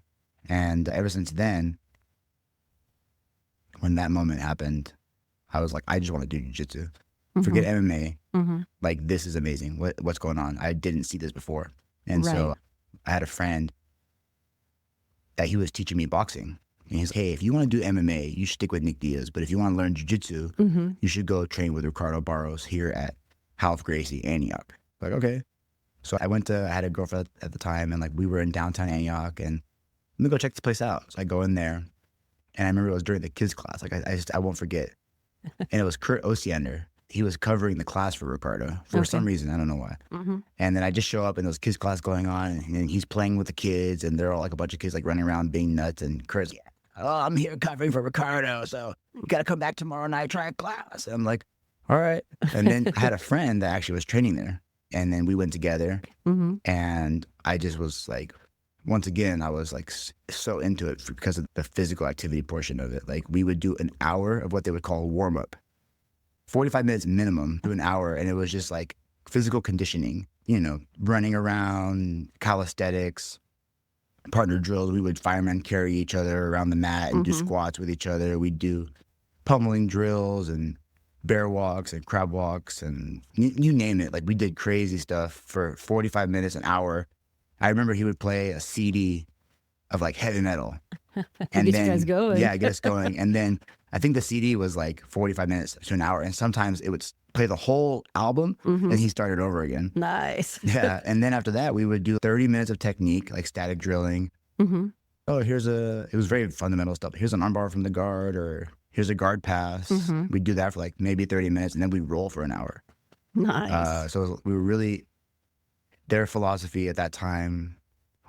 And ever since then, when that moment happened, I was like, I just want to do jiu-jitsu. Forget MMA. Like, this is amazing. What's going on? I didn't see this before. And so I had a friend that he was teaching me boxing. And he's like, hey, if you want to do MMA, you should stick with Nick Diaz. But if you want to learn jiu-jitsu, you should go train with Ricardo Barros here at Half Gracie, Antioch. Like, okay. So I had a girlfriend at the time, and like we were in downtown Antioch, and let me go check this place out. So I go in there, and I remember it was during the kids class. Like I won't forget. And it was Kurt Osiander. He was covering the class for Ricardo for some reason. I don't know why. And then I just show up and there's kids class going on and he's playing with the kids and they're all like a bunch of kids like running around being nuts. And Kurt's like, oh, I'm here covering for Ricardo. So you got to come back tomorrow night, try a class. And I'm like, all right. And then I had a friend that actually was training there. And then we went together and I just was like, once again, I was like so into it because of the physical activity portion of it. Like we would do an hour of what they would call warm up. 45 minutes minimum to an hour. And it was just like physical conditioning, you know, running around, calisthenics, partner drills. We would fireman carry each other around the mat and do squats with each other. We'd do pummeling drills and bear walks and crab walks and you name it. Like we did crazy stuff for 45 minutes, an hour. I remember he would play a CD of like heavy metal. And get then, you guys going. Yeah, get us going. And then I think the CD was like 45 minutes to an hour. And sometimes it would play the whole album and he started over again. Nice. Yeah. And then after that, we would do 30 minutes of technique, like static drilling. Oh, it was very fundamental stuff. Here's an armbar from the guard or here's a guard pass. We'd do that for like maybe 30 minutes and then we'd roll for an hour. Nice. So we were really, their philosophy at that time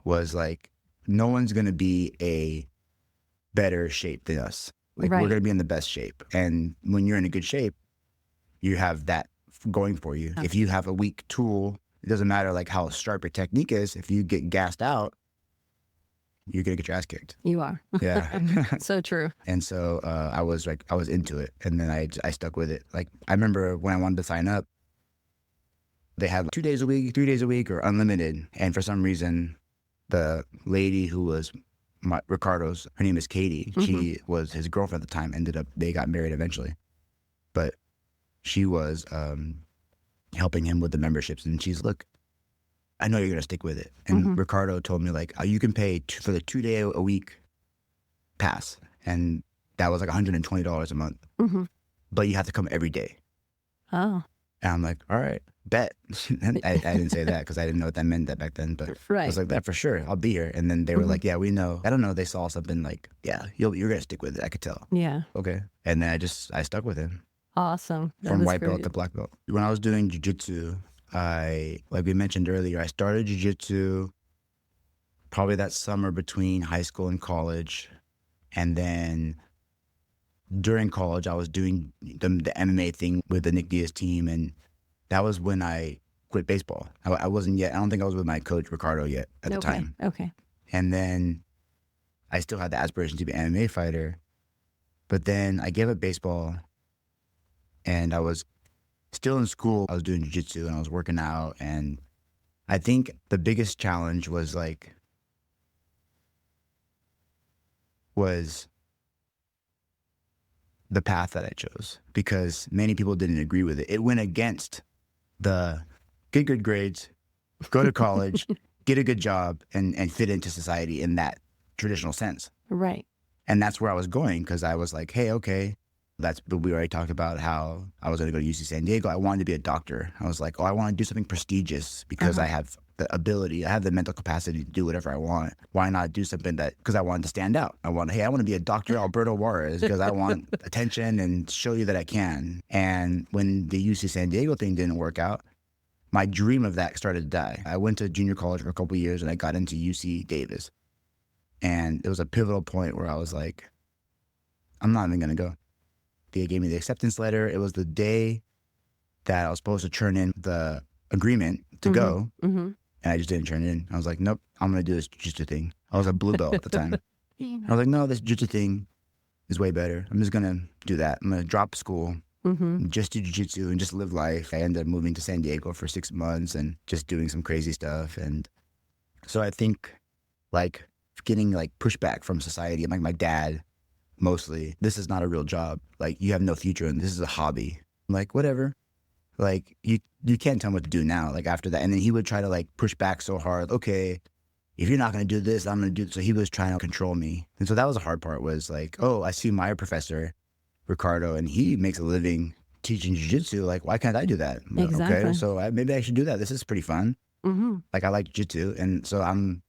was like, no one's going to be a better shape than us. Like we're going to be in the best shape. And when you're in a good shape, you have that going for you. If you have a weak tool, it doesn't matter like how sharp your technique is. If you get gassed out, you're going to get your ass kicked. You are. Yeah. So true. And so I was into it. And then I stuck with it. Like I remember when I wanted to sign up, they had 2 days a week, 3 days a week or unlimited. And for some reason, the lady who was Ricardo's, her name is Katie. She was his girlfriend at the time. They got married eventually. But she was helping him with the memberships. And she's, look, I know you're going to stick with it. And Ricardo told me, like, you can pay for the 2 day a week pass. And that was like $120 a month. But you have to come every day. Oh. And I'm like, all right, bet. And I didn't say that because I didn't know what that meant back then. But I was like, that for sure. I'll be here. And then they were like, yeah, we know. I don't know. They saw something like, yeah, you're going to stick with it. I could tell. Yeah. Okay. And then I stuck with him. Awesome. From white belt to black belt. When I was doing jiu-jitsu, like we mentioned earlier, I started jiu-jitsu probably that summer between high school and college. And then during college, I was doing the MMA thing with the Nick Diaz team. And that was when I quit baseball. I wasn't yet. I don't think I was with my coach, Ricardo, yet at the time. Okay. And then I still had the aspiration to be an MMA fighter. But then I gave up baseball and I was still in school. I was doing jiu-jitsu and I was working out. And I think the biggest challenge was the path that I chose because many people didn't agree with it. It went against the get good grades, go to college, get a good job and fit into society in that traditional sense. Right. And that's where I was going, because I was like, hey, okay, we already talked about how I was going to go to UC San Diego. I wanted to be a doctor. I was like, oh, I want to do something prestigious because I have the ability, I have the mental capacity to do whatever I want. Why not do something because I wanted to stand out. I want to be a Dr. Alberto Juarez because I want attention and show you that I can. And when the UC San Diego thing didn't work out, my dream of that started to die. I went to junior college for a couple of years and I got into UC Davis. And it was a pivotal point where I was like, I'm not even going to go. They gave me the acceptance letter. It was the day that I was supposed to turn in the agreement to go. And I just didn't turn it in. I was like, nope, I'm going to do this jiu-jitsu thing. I was a blue belt at the time. I was like, no, this jiu-jitsu thing is way better. I'm just going to do that. I'm going to drop school, just do jiu-jitsu and just live life. I ended up moving to San Diego for 6 months and just doing some crazy stuff. And so I think like getting like pushback from society, like my dad, mostly, this is not a real job. Like, you have no future and this is a hobby. I'm like, whatever. Like, you can't tell me what to do now, like, after that. And then he would try to, like, push back so hard. Okay, if you're not going to do this, I'm going to do this. So he was trying to control me. And so that was the hard part, was like, oh, I see my professor, Ricardo, and he makes a living teaching jiu-jitsu. Like, why can't I do that? Exactly. Okay, so maybe I should do that. This is pretty fun. Like, I like jiu-jitsu. And so I'm,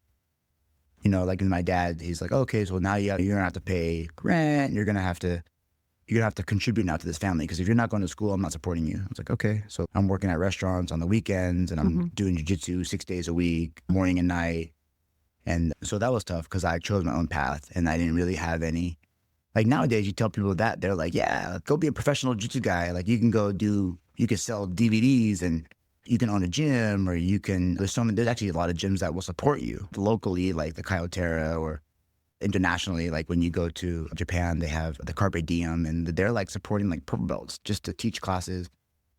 like my dad, he's like, okay, so now you're gonna have to pay rent. You're gonna have to contribute now to this family, because if you're not going to school, I'm not supporting you. I was like, okay. So I'm working at restaurants on the weekends, and I'm doing jiu-jitsu 6 days a week, morning and night. And so that was tough because I chose my own path and I didn't really have any. Like, nowadays, you tell people that, they're like, yeah, go be a professional jiu-jitsu guy. Like, you can sell DVDs and you can own a gym, or there's actually a lot of gyms that will support you locally, like the Kyotera, or internationally, like when you go to Japan, they have the Carpe Diem, and they're like supporting like purple belts just to teach classes.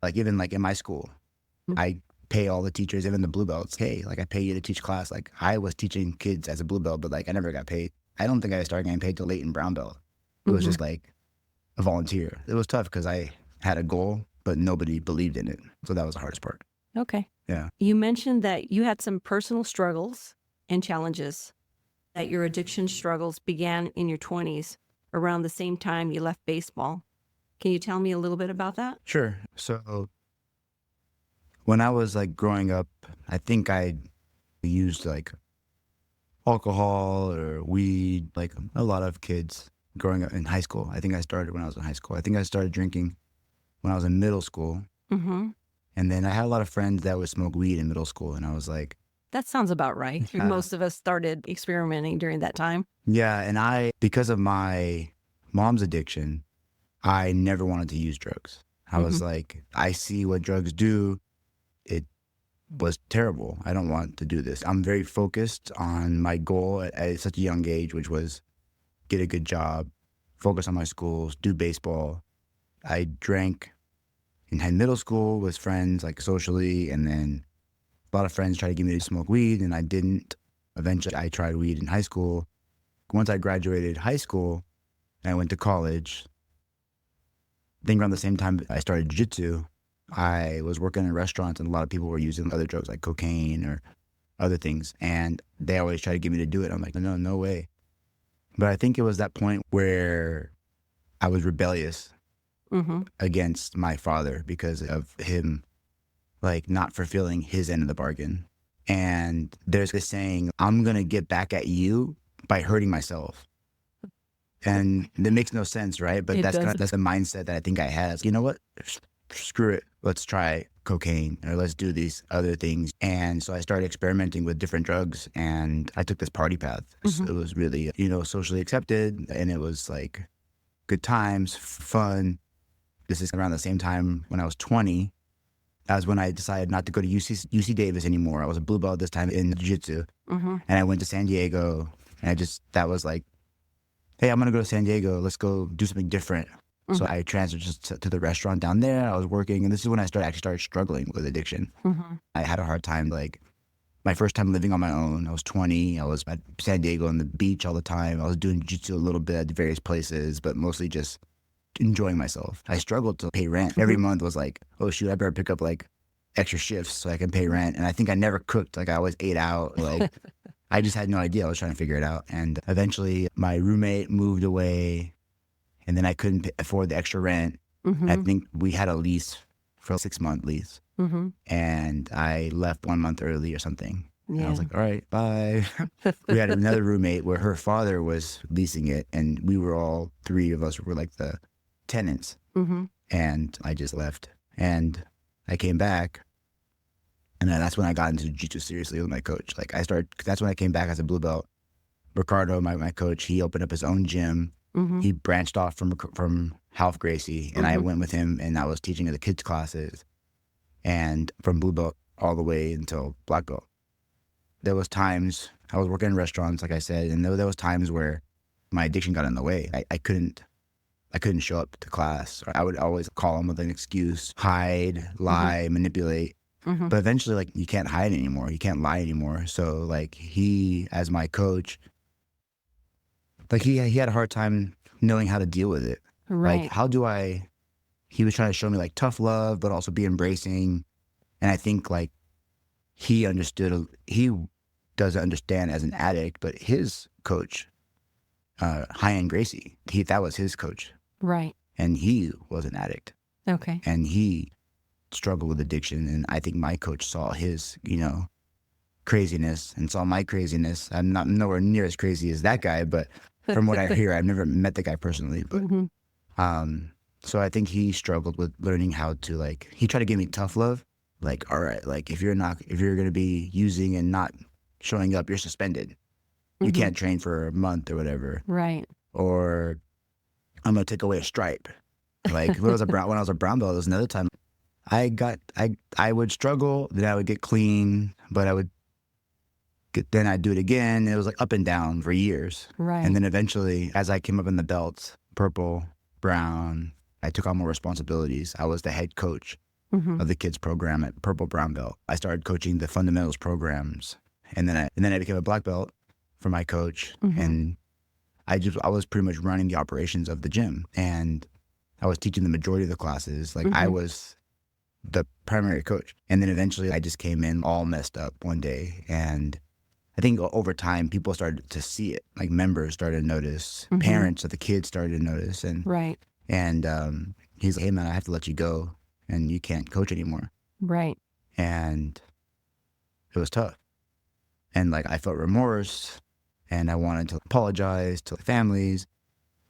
Like, even like in my school, I pay all the teachers, even the blue belts. Hey, like, I pay you to teach class. Like, I was teaching kids as a blue belt, but like I never got paid. I don't think I started getting paid till late in brown belt. It was just like a volunteer. It was tough because I had a goal, but nobody believed in it. So that was the hardest part. Okay. Yeah. You mentioned that you had some personal struggles and challenges, that your addiction struggles began in your 20s, around the same time you left baseball. Can you tell me a little bit about that? Sure. So when I was like growing up, I think I used like alcohol or weed, like a lot of kids growing up in high school. I think I started when I was in high school. I think I started drinking when I was in middle school. And then I had a lot of friends that would smoke weed in middle school. And I was like, that sounds about right. Most of us started experimenting during that time. Yeah. And because of my mom's addiction, I never wanted to use drugs. I was like, I see what drugs do. It was terrible. I don't want to do this. I'm very focused on my goal at such a young age, which was get a good job, focus on my schools, do baseball. I drank in middle school with friends, like socially, and then a lot of friends tried to get me to smoke weed, and I didn't. Eventually, I tried weed in high school. Once I graduated high school and I went to college, I think around the same time I started jiu-jitsu, I was working in restaurants, and a lot of people were using other drugs like cocaine or other things, and they always tried to get me to do it. I'm like, no way. But I think it was that point where I was rebellious against my father because of him, like, not fulfilling his end of the bargain. And there's this saying, I'm going to get back at you by hurting myself. And that makes no sense, right? But that's the mindset that I think I had. You know what? Screw it. Let's try cocaine, or let's do these other things. And so I started experimenting with different drugs, and I took this party path. So it was really, socially accepted, and it was like good times, fun. This is around the same time when I was 20. That was when I decided not to go to UC Davis anymore. I was a blue belt this time in jiu-jitsu. And I went to San Diego, and that was like, hey, I'm going to go to San Diego. Let's go do something different. So I transferred just to the restaurant down there. I was working, and this is when I started struggling with addiction. I had a hard time, like, my first time living on my own. I was 20. I was at San Diego on the beach all the time. I was doing jiu-jitsu a little bit at various places, but mostly just enjoying myself. I struggled to pay rent. Every month was like, oh shoot, I better pick up like extra shifts so I can pay rent. And I think I never cooked. Like I always ate out. Like I just had no idea. I was trying to figure it out. And eventually my roommate moved away and then I couldn't afford the extra rent. I think we had a lease for a 6-month lease. And I left 1 month early or something. And I was like, all right, bye. We had another roommate where her father was leasing it. And we were all 3 of us were like the tenants. And I just left. And I came back. And then that's when I got into jiu-jitsu seriously with my coach. Like that's when I came back as a blue belt. Ricardo, my coach, he opened up his own gym. He branched off from Half Gracie, and I went with him, and I was teaching the kids classes, and from blue belt all the way until black belt. There was times I was working in restaurants, like I said, and there was times where my addiction got in the way. I couldn't show up to class. I would always call him with an excuse, hide, lie, manipulate. But eventually, like, you can't hide anymore. You can't lie anymore. So, like, he, as my coach, like, he had a hard time knowing how to deal with it. Right. Like, he was trying to show me, like, tough love, but also be embracing. And I think, like, he doesn't understand as an addict, but his coach, High-End Gracie, that was his coach. Right. And he was an addict. Okay. And he struggled with addiction. And I think my coach saw his, craziness and saw my craziness. I'm not nowhere near as crazy as that guy, but from what I hear, I've never met the guy personally. But so I think he struggled with learning how to, like, he tried to give me tough love. Like, all right, like, if you're going to be using and not showing up, you're suspended. You can't train for a month or whatever. Right. Or I'm going to take away a stripe. Like, when I was a brown belt, there was another time I would struggle, then I would get clean, but then I'd do it again. It was like up and down for years. Right. And then eventually, as I came up in the belts, purple, brown, I took on more responsibilities. I was the head coach of the kids program at purple brown belt. I started coaching the fundamentals programs. And then I became a black belt for my coach. And I was pretty much running the operations of the gym. And I was teaching the majority of the classes. Like, I was the primary coach. And then eventually I just came in all messed up one day. And I think over time people started to see it. Like, members started to notice, parents of the kids started to notice. And he's like, hey man, I have to let you go and you can't coach anymore. Right. And it was tough. And like, I felt remorse and I wanted to apologize to the families.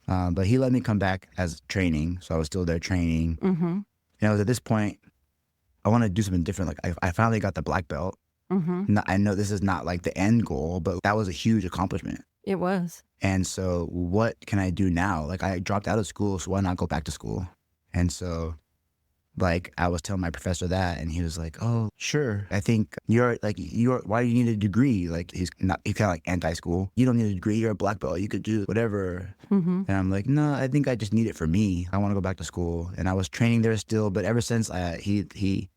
But he let me come back as training. So I was still there training. And it was at this point, I want to do something different. Like, I finally got the black belt. I know this is not like the end goal, but that was a huge accomplishment. It was. And so what can I do now? Like, I dropped out of school, so why not go back to school? And so, like, I was telling my professor that, and he was like, oh, sure. I think why do you need a degree? Like, he's kind of like anti-school. You don't need a degree. You're a black belt. You could do whatever. And I'm like, no, I think I just need it for me. I want to go back to school. And I was training there still, but ever since he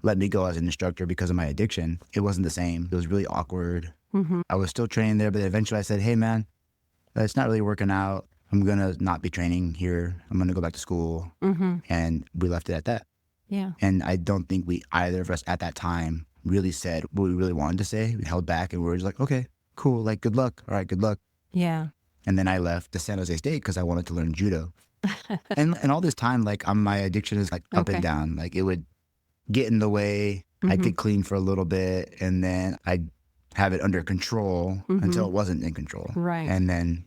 let me go as an instructor because of my addiction, it wasn't the same. It was really awkward. I was still training there, but eventually I said, hey man, it's not really working out. I'm going to not be training here. I'm going to go back to school. And we left it at that. Yeah. And I don't think either of us at that time really said what we really wanted to say. We held back and we were just like, okay, cool. Like, good luck. All right, good luck. Yeah. And then I left to San Jose State because I wanted to learn judo. and all this time, like, my addiction is like up and down. Like, it would get in the way. I'd get clean for a little bit and then I'd have it under control until it wasn't in control. Right. And then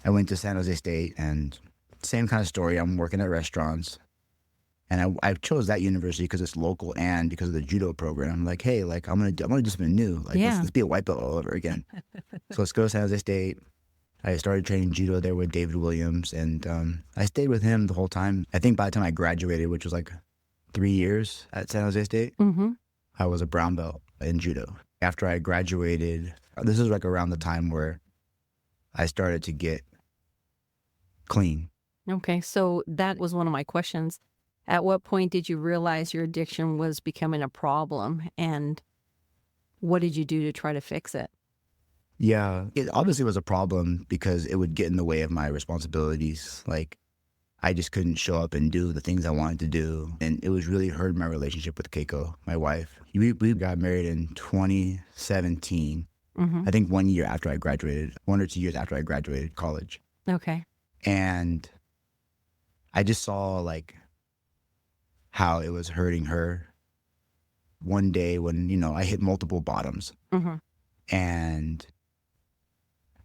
I went to San Jose State and same kind of story. I'm working at restaurants and I chose that university because it's local and because of the judo program. I'm like, hey, like, I'm gonna do something new. Like, let's be a white belt all over again. So let's go to San Jose State. I started training judo there with David Williams and I stayed with him the whole time. I think by the time I graduated, which was like 3 years at San Jose State, I was a brown belt in judo. After I graduated, this is like around the time where I started to get clean. Okay, so that was one of my questions. At what point did you realize your addiction was becoming a problem, and what did you do to try to fix it? Yeah, it obviously was a problem because it would get in the way of my responsibilities. Like, I just couldn't show up and do the things I wanted to do. And it was really hurting my relationship with Keiko, my wife. We got married in 2017. I think 1 year after I graduated, 1 or 2 years after I graduated college. Okay. And I just saw like how it was hurting her one day when, you know, I hit multiple bottoms. And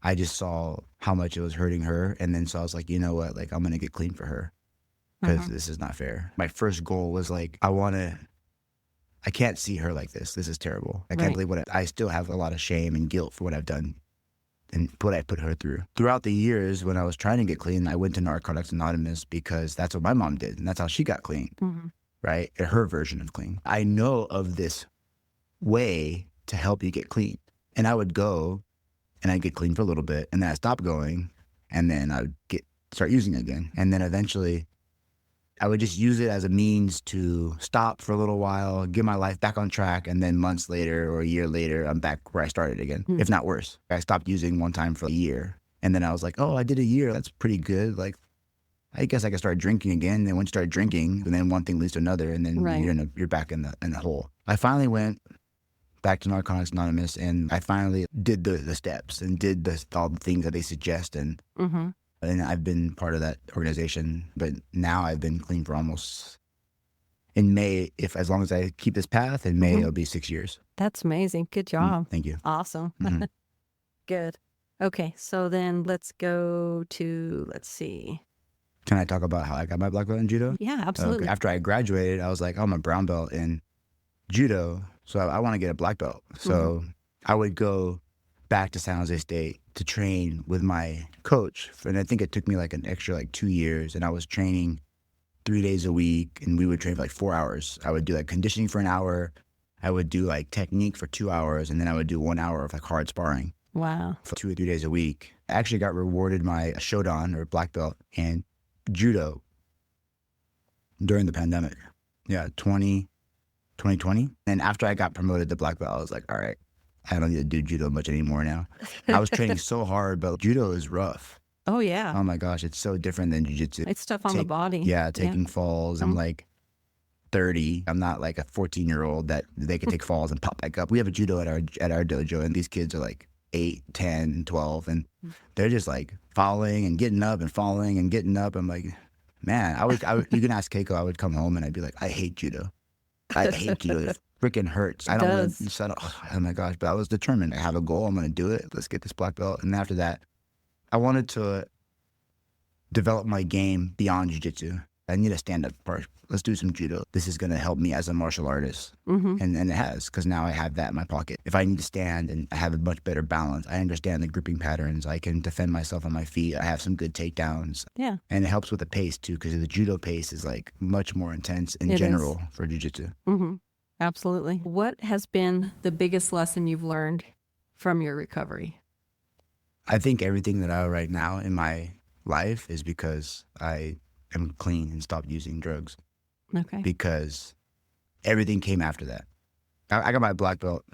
I just saw how much it was hurting her. And then so I was like, you know what, like I'm going to get clean for her because this is not fair. My first goal was like, I can't see her like this. This is terrible. I can't believe I still have a lot of shame and guilt for what I've done and what I put her through. Throughout the years when I was trying to get clean, I went to Narcotics Anonymous because that's what my mom did. And that's how she got clean, right? Her version of clean. I know of this way to help you get clean. And I would go and I'd get clean for a little bit. And then I'd stop going. And then I would start using it again. And then eventually I would just use it as a means to stop for a little while, get my life back on track, and then months later or a year later, I'm back where I started again, if not worse. I stopped using one time for a year, and then I was like, oh, I did a year. That's pretty good. Like, I guess I could start drinking again. And then once you start drinking, and then one thing leads to another, and then you're back in the hole. I finally went back to Narcotics Anonymous, and I finally did the steps and did all the things that they suggest, and I've been part of that organization, but now I've been clean for almost, in May, as long as I keep this path, in May it'll be 6 years. That's amazing. Good job. Thank you. Awesome. Good. Okay, so then let's go to, let's see. Can I talk about how I got my black belt in judo? Yeah, absolutely. Okay. After I graduated, I was like, oh, I'm a brown belt in judo, so I want to get a black belt. So I would go back to San Jose State to train with my coach. And I think it took me like an extra 2 years. And I was training 3 days a week, and we would train for 4 hours. I would do conditioning for an hour. I would do technique for 2 hours. And then I would do 1 hour of hard sparring. Wow. For 2 or 3 days a week. I actually got rewarded my shodan or black belt in judo during the pandemic. Yeah, 2020. And after I got promoted to black belt, I was like, all right, I don't need to do judo much anymore now. I was training so hard, but judo is rough. Oh, yeah. Oh, my gosh. It's so different than jiu-jitsu. It's tough on the body. Yeah, taking falls. I'm 30. I'm not like a 14-year-old that they can take falls and pop back up. We have a judo at our dojo, and these kids are 8, 10, 12, and they're just falling and getting up and falling and getting up. I'm like, man, I would you can ask Keiko, I would come home and I'd be like, I hate judo. I hate judo. It freaking hurts. I don't want to settle. Oh my gosh. But I was determined. I have a goal. I'm going to do it. Let's get this black belt. And after that, I wanted to develop my game beyond jiu-jitsu. I need a stand-up part. Let's do some judo. This is going to help me as a martial artist. And it has, because now I have that in my pocket. If I need to stand and I have a much better balance, I understand the gripping patterns. I can defend myself on my feet. I have some good takedowns. Yeah. And it helps with the pace too, because the judo pace is much more intense in general for jiu-jitsu. Absolutely. What has been the biggest lesson you've learned from your recovery? I think everything that I have right now in my life is because I am clean and stopped using drugs. Okay. Because everything came after that. I got my black belt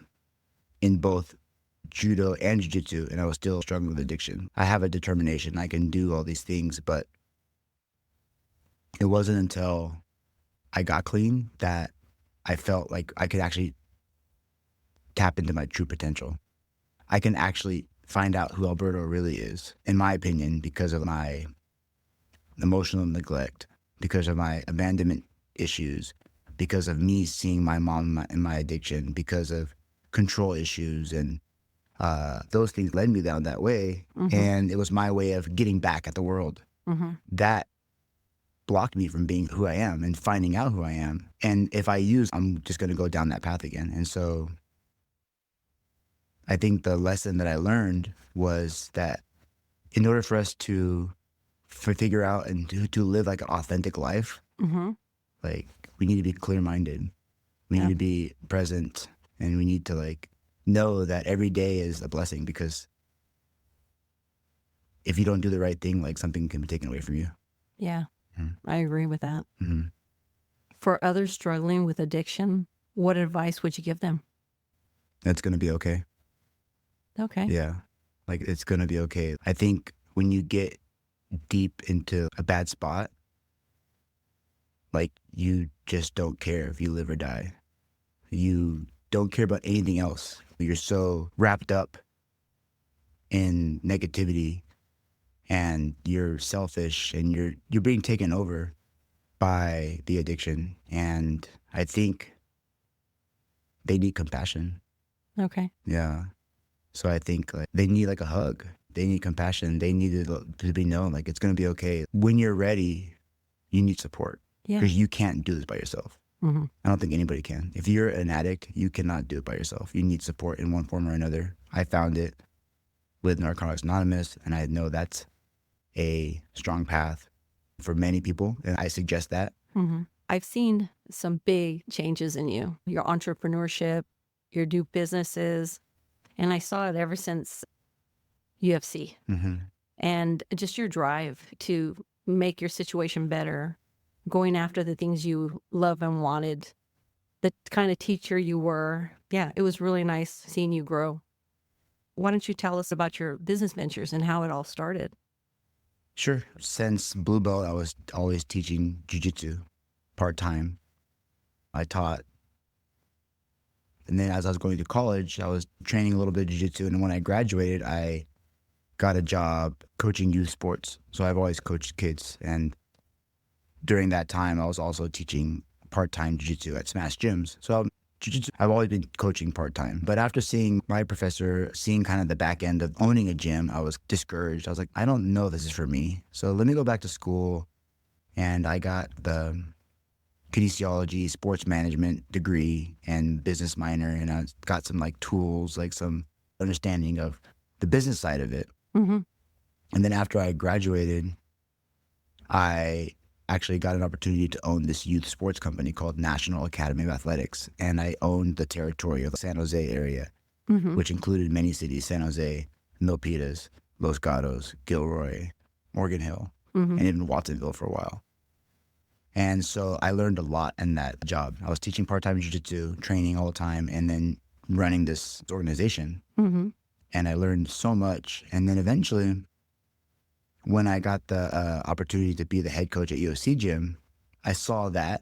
in both judo and jiu-jitsu, and I was still struggling with addiction. I have a determination. I can do all these things, but it wasn't until I got clean that I felt like I could actually tap into my true potential. I can actually find out who Alberto really is, in my opinion, because of my emotional neglect, because of my abandonment issues, because of me seeing my mom in my addiction, because of control issues. And those things led me down that way. And it was my way of getting back at the world. That blocked me from being who I am and finding out who I am. And if I use, I'm just going to go down that path again. And so I think the lesson that I learned was that in order for us to figure out and to live an authentic life, we need to be clear-minded. We need to be present, and we need to know that every day is a blessing, because if you don't do the right thing, something can be taken away from you. Yeah, I agree with that. For others struggling with addiction, what advice would you give them? It's going to be okay. Okay. Yeah, it's going to be okay. I think when you get deep into a bad spot, like you just don't care if you live or die. You don't care about anything else. You're so wrapped up in negativity, and you're selfish, and you're being taken over by the addiction. And I think they need compassion. Okay. Yeah. So I think like they need like a hug. They need compassion. They need to be known like it's going to be okay. When you're ready, you need support Yeah. because you can't do this by yourself. Mm-hmm. I don't think anybody can. If you're an addict, you cannot do it by yourself. You need support in one form or another. I found it with Narcotics Anonymous, and I know that's a strong path for many people, and I suggest that. Mm-hmm. I've seen some big changes in you, your entrepreneurship, your new businesses, and I saw it ever since UFC. Mm-hmm. And just your drive to make your situation better, going after the things you love and wanted, the kind of teacher you were. Yeah, it was really nice seeing you grow. Why don't you tell us about your business ventures and how it all started? Sure. Since Blue Belt, I was always teaching jiu-jitsu part-time. I taught. And then as I was going to college, I was training a little bit of jiu-jitsu. And when I graduated, I got a job coaching youth sports. So I've always coached kids. And during that time, I was also teaching part-time jiu-jitsu at Smash Gyms. So jiu-jitsu, I've always been coaching part-time. But after seeing my professor, seeing kind of the back end of owning a gym, I was discouraged. I was like, I don't know if this is for me. So let me go back to school. And I got the kinesiology, sports management degree and business minor. And I got some like tools, like some understanding of the business side of it. Mm-hmm. And then after I graduated, I actually got an opportunity to own this youth sports company called National Academy of Athletics. And I owned the territory of the San Jose area, Mm-hmm. which included many cities: San Jose, Milpitas, Los Gatos, Gilroy, Morgan Hill, Mm-hmm. and even Watsonville for a while. And so I learned a lot in that job. I was teaching part-time jiu-jitsu, training all the time, and then running this organization. Mm-hmm. And I learned so much. And then eventually, when I got the opportunity to be the head coach at UFC Gym, I saw that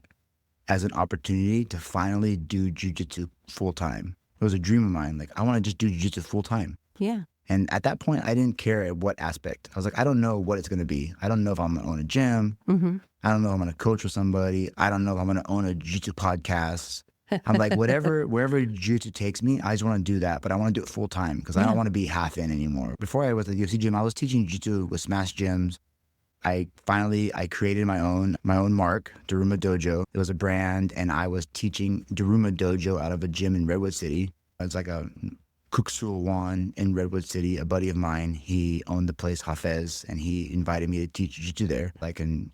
as an opportunity to finally do jiu-jitsu full-time. It was a dream of mine. Like, I want to just do jiu-jitsu full-time. Yeah. And at that point, I didn't care at what aspect. I was like, I don't know what it's going to be. I don't know if I'm going to own a gym. Mm-hmm. I don't know if I'm going to coach with somebody. I don't know if I'm going to own a jiu-jitsu podcast. I'm like, wherever jiu-jitsu takes me, I just want to do that. But I want to do it full time because I don't want to be half in anymore. Before I was at the UFC Gym, I was teaching jiu-jitsu with Smash Gyms. I created my own mark, Daruma Dojo. It was a brand, and I was teaching Daruma Dojo out of a gym in Redwood City. It's like a Kuksul Wan in Redwood City. A buddy of mine, he owned the place Hafez, and he invited me to teach jiu-jitsu there. I can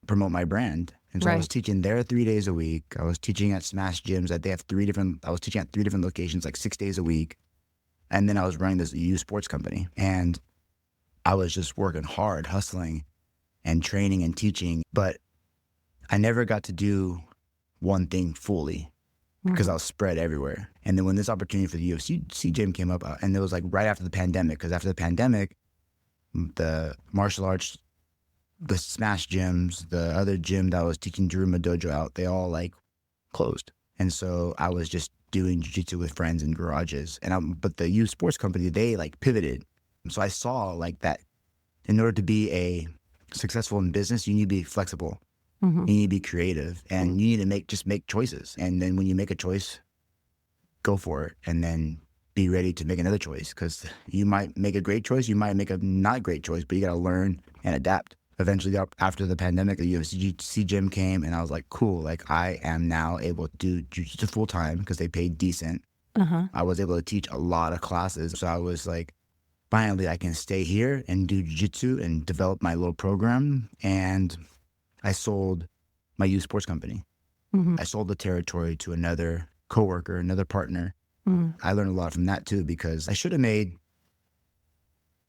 promote my brand. And so I was teaching there 3 days a week. I was teaching at Smash Gyms. I was teaching at 3 different locations, like 6 days a week. And then I was running this youth sports company. And I was just working hard, hustling and training and teaching. But I never got to do one thing fully because I was spread everywhere. And then when this opportunity for the UFC Gym came up, and it was like right after the pandemic, because after the pandemic, the martial arts, the Smash Gyms, the other gym that I was teaching Daruma Dojo out, they all like closed. And so I was just doing jiu-jitsu with friends in garages. But the youth sports company, they like pivoted. So I saw like that in order to be a successful in business, you need to be flexible. Mm-hmm. You need to be creative, and you need to make choices. And then when you make a choice, go for it, and then be ready to make another choice, because you might make a great choice, you might make a not great choice, but you got to learn and adapt. Eventually, after the pandemic, the UFC Gym came, and I was like, cool, like I am now able to do jiu-jitsu full time because they paid decent. Uh-huh. I was able to teach a lot of classes. So I was like, finally, I can stay here and do jiu-jitsu and develop my little program. And I sold my youth sports company. Mm-hmm. I sold the territory to another coworker, another partner. Mm-hmm. I learned a lot from that too, because I should have made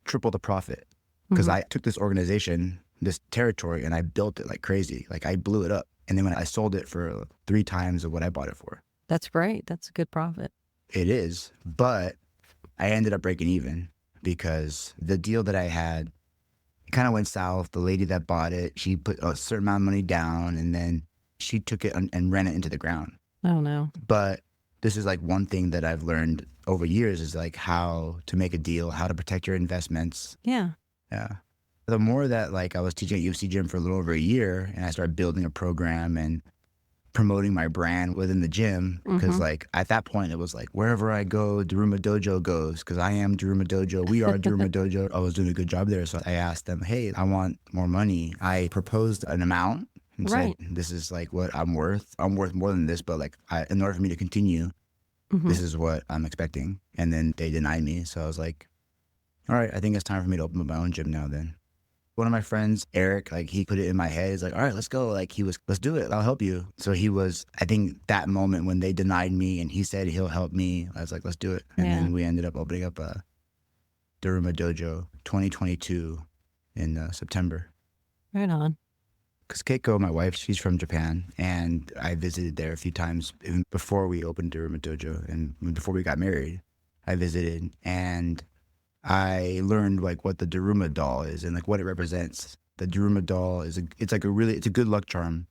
triple the profit, because I took this organization, this territory, and I built it like crazy. Like I blew it up. And then when I sold it for 3 times of what I bought it for. That's great. That's a good profit. It is. But I ended up breaking even because the deal that I had kind of went south. The lady that bought it, she put a certain amount of money down, and then she took it and ran it into the ground. Oh, no. But this is like one thing that I've learned over years is like how to make a deal, how to protect your investments. Yeah. Yeah. The more that like I was teaching at UFC Gym for a little over a year and I started building a program and promoting my brand within the gym, because like at that point it was like wherever I go, Daruma Dojo goes, because I am Daruma Dojo. We are Daruma Dojo. I was doing a good job there. So I asked them, hey, I want more money. I proposed an amount and Right. said, this is like what I'm worth. I'm worth more than this, but like in order for me to continue, this is what I'm expecting. And then they denied me. So I was like, all right, I think it's time for me to open up my own gym now then. One of my friends, Eric, like he put it in my head. He's like, all right, let's go. Like let's do it. I'll help you. So he was, I think that moment when they denied me and he said he'll help me, I was like, let's do it. And then we ended up opening up a Daruma Dojo 2022 in September. Right on. Because Keiko, my wife, she's from Japan, and I visited there a few times even before we opened Daruma Dojo and before we got married. I visited and I learned like what the Daruma doll is and like what it represents. The Daruma doll is it's a good luck charm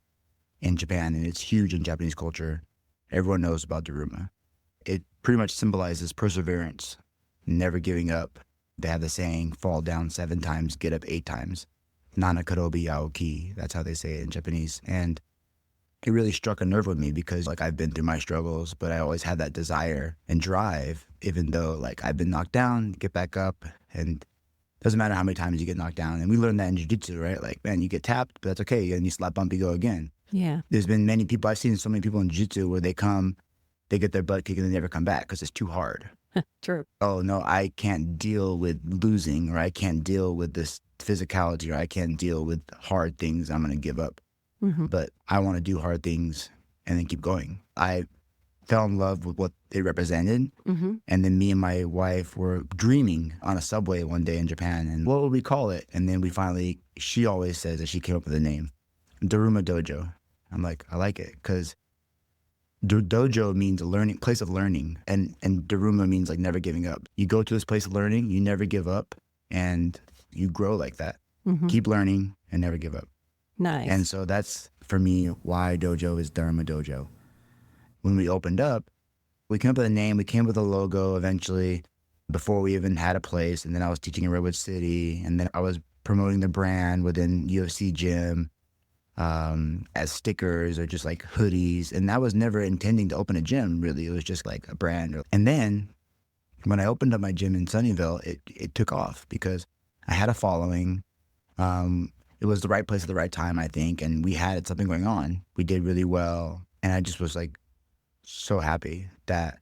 in Japan, and it's huge in Japanese culture. Everyone knows about Daruma. It pretty much symbolizes perseverance, never giving up. They have the saying, fall down 7 times, get up 8 times. Nana karobi aoki. That's how they say it in Japanese. And it really struck a nerve with me because like I've been through my struggles, but I always had that desire and drive, even though like I've been knocked down, get back up, and it doesn't matter how many times you get knocked down. And we learned that in jiu-jitsu, right? Like, man, you get tapped, but that's okay. And you slap bump, you go again. Yeah. There's been many people, I've seen so many people in jiu-jitsu where they come, they get their butt kicked and they never come back because it's too hard. True. Oh no, I can't deal with losing, or I can't deal with this physicality, or I can't deal with hard things. I'm going to give up. But I want to do hard things and then keep going. I fell in love with what it represented. And then me and my wife were dreaming on a subway one day in Japan. And what would we call it? And then she always says that she came up with a name, Daruma Dojo. I'm like, I like it because dojo means a learning place of learning. And Daruma means like never giving up. You go to this place of learning, you never give up, and you grow like that. Keep learning and never give up. Nice. And so that's, for me, why Dojo is Daruma Dojo. When we opened up, we came up with a name, we came up with a logo eventually, before we even had a place. And then I was teaching in Redwood City, and then I was promoting the brand within UFC Gym as stickers or just like hoodies. And I was never intending to open a gym, really. It was just like a brand. And then when I opened up my gym in Sunnyvale, it took off because I had a following. It was the right place at the right time, I think, and we had something going on. We did really well, and I just was like so happy that,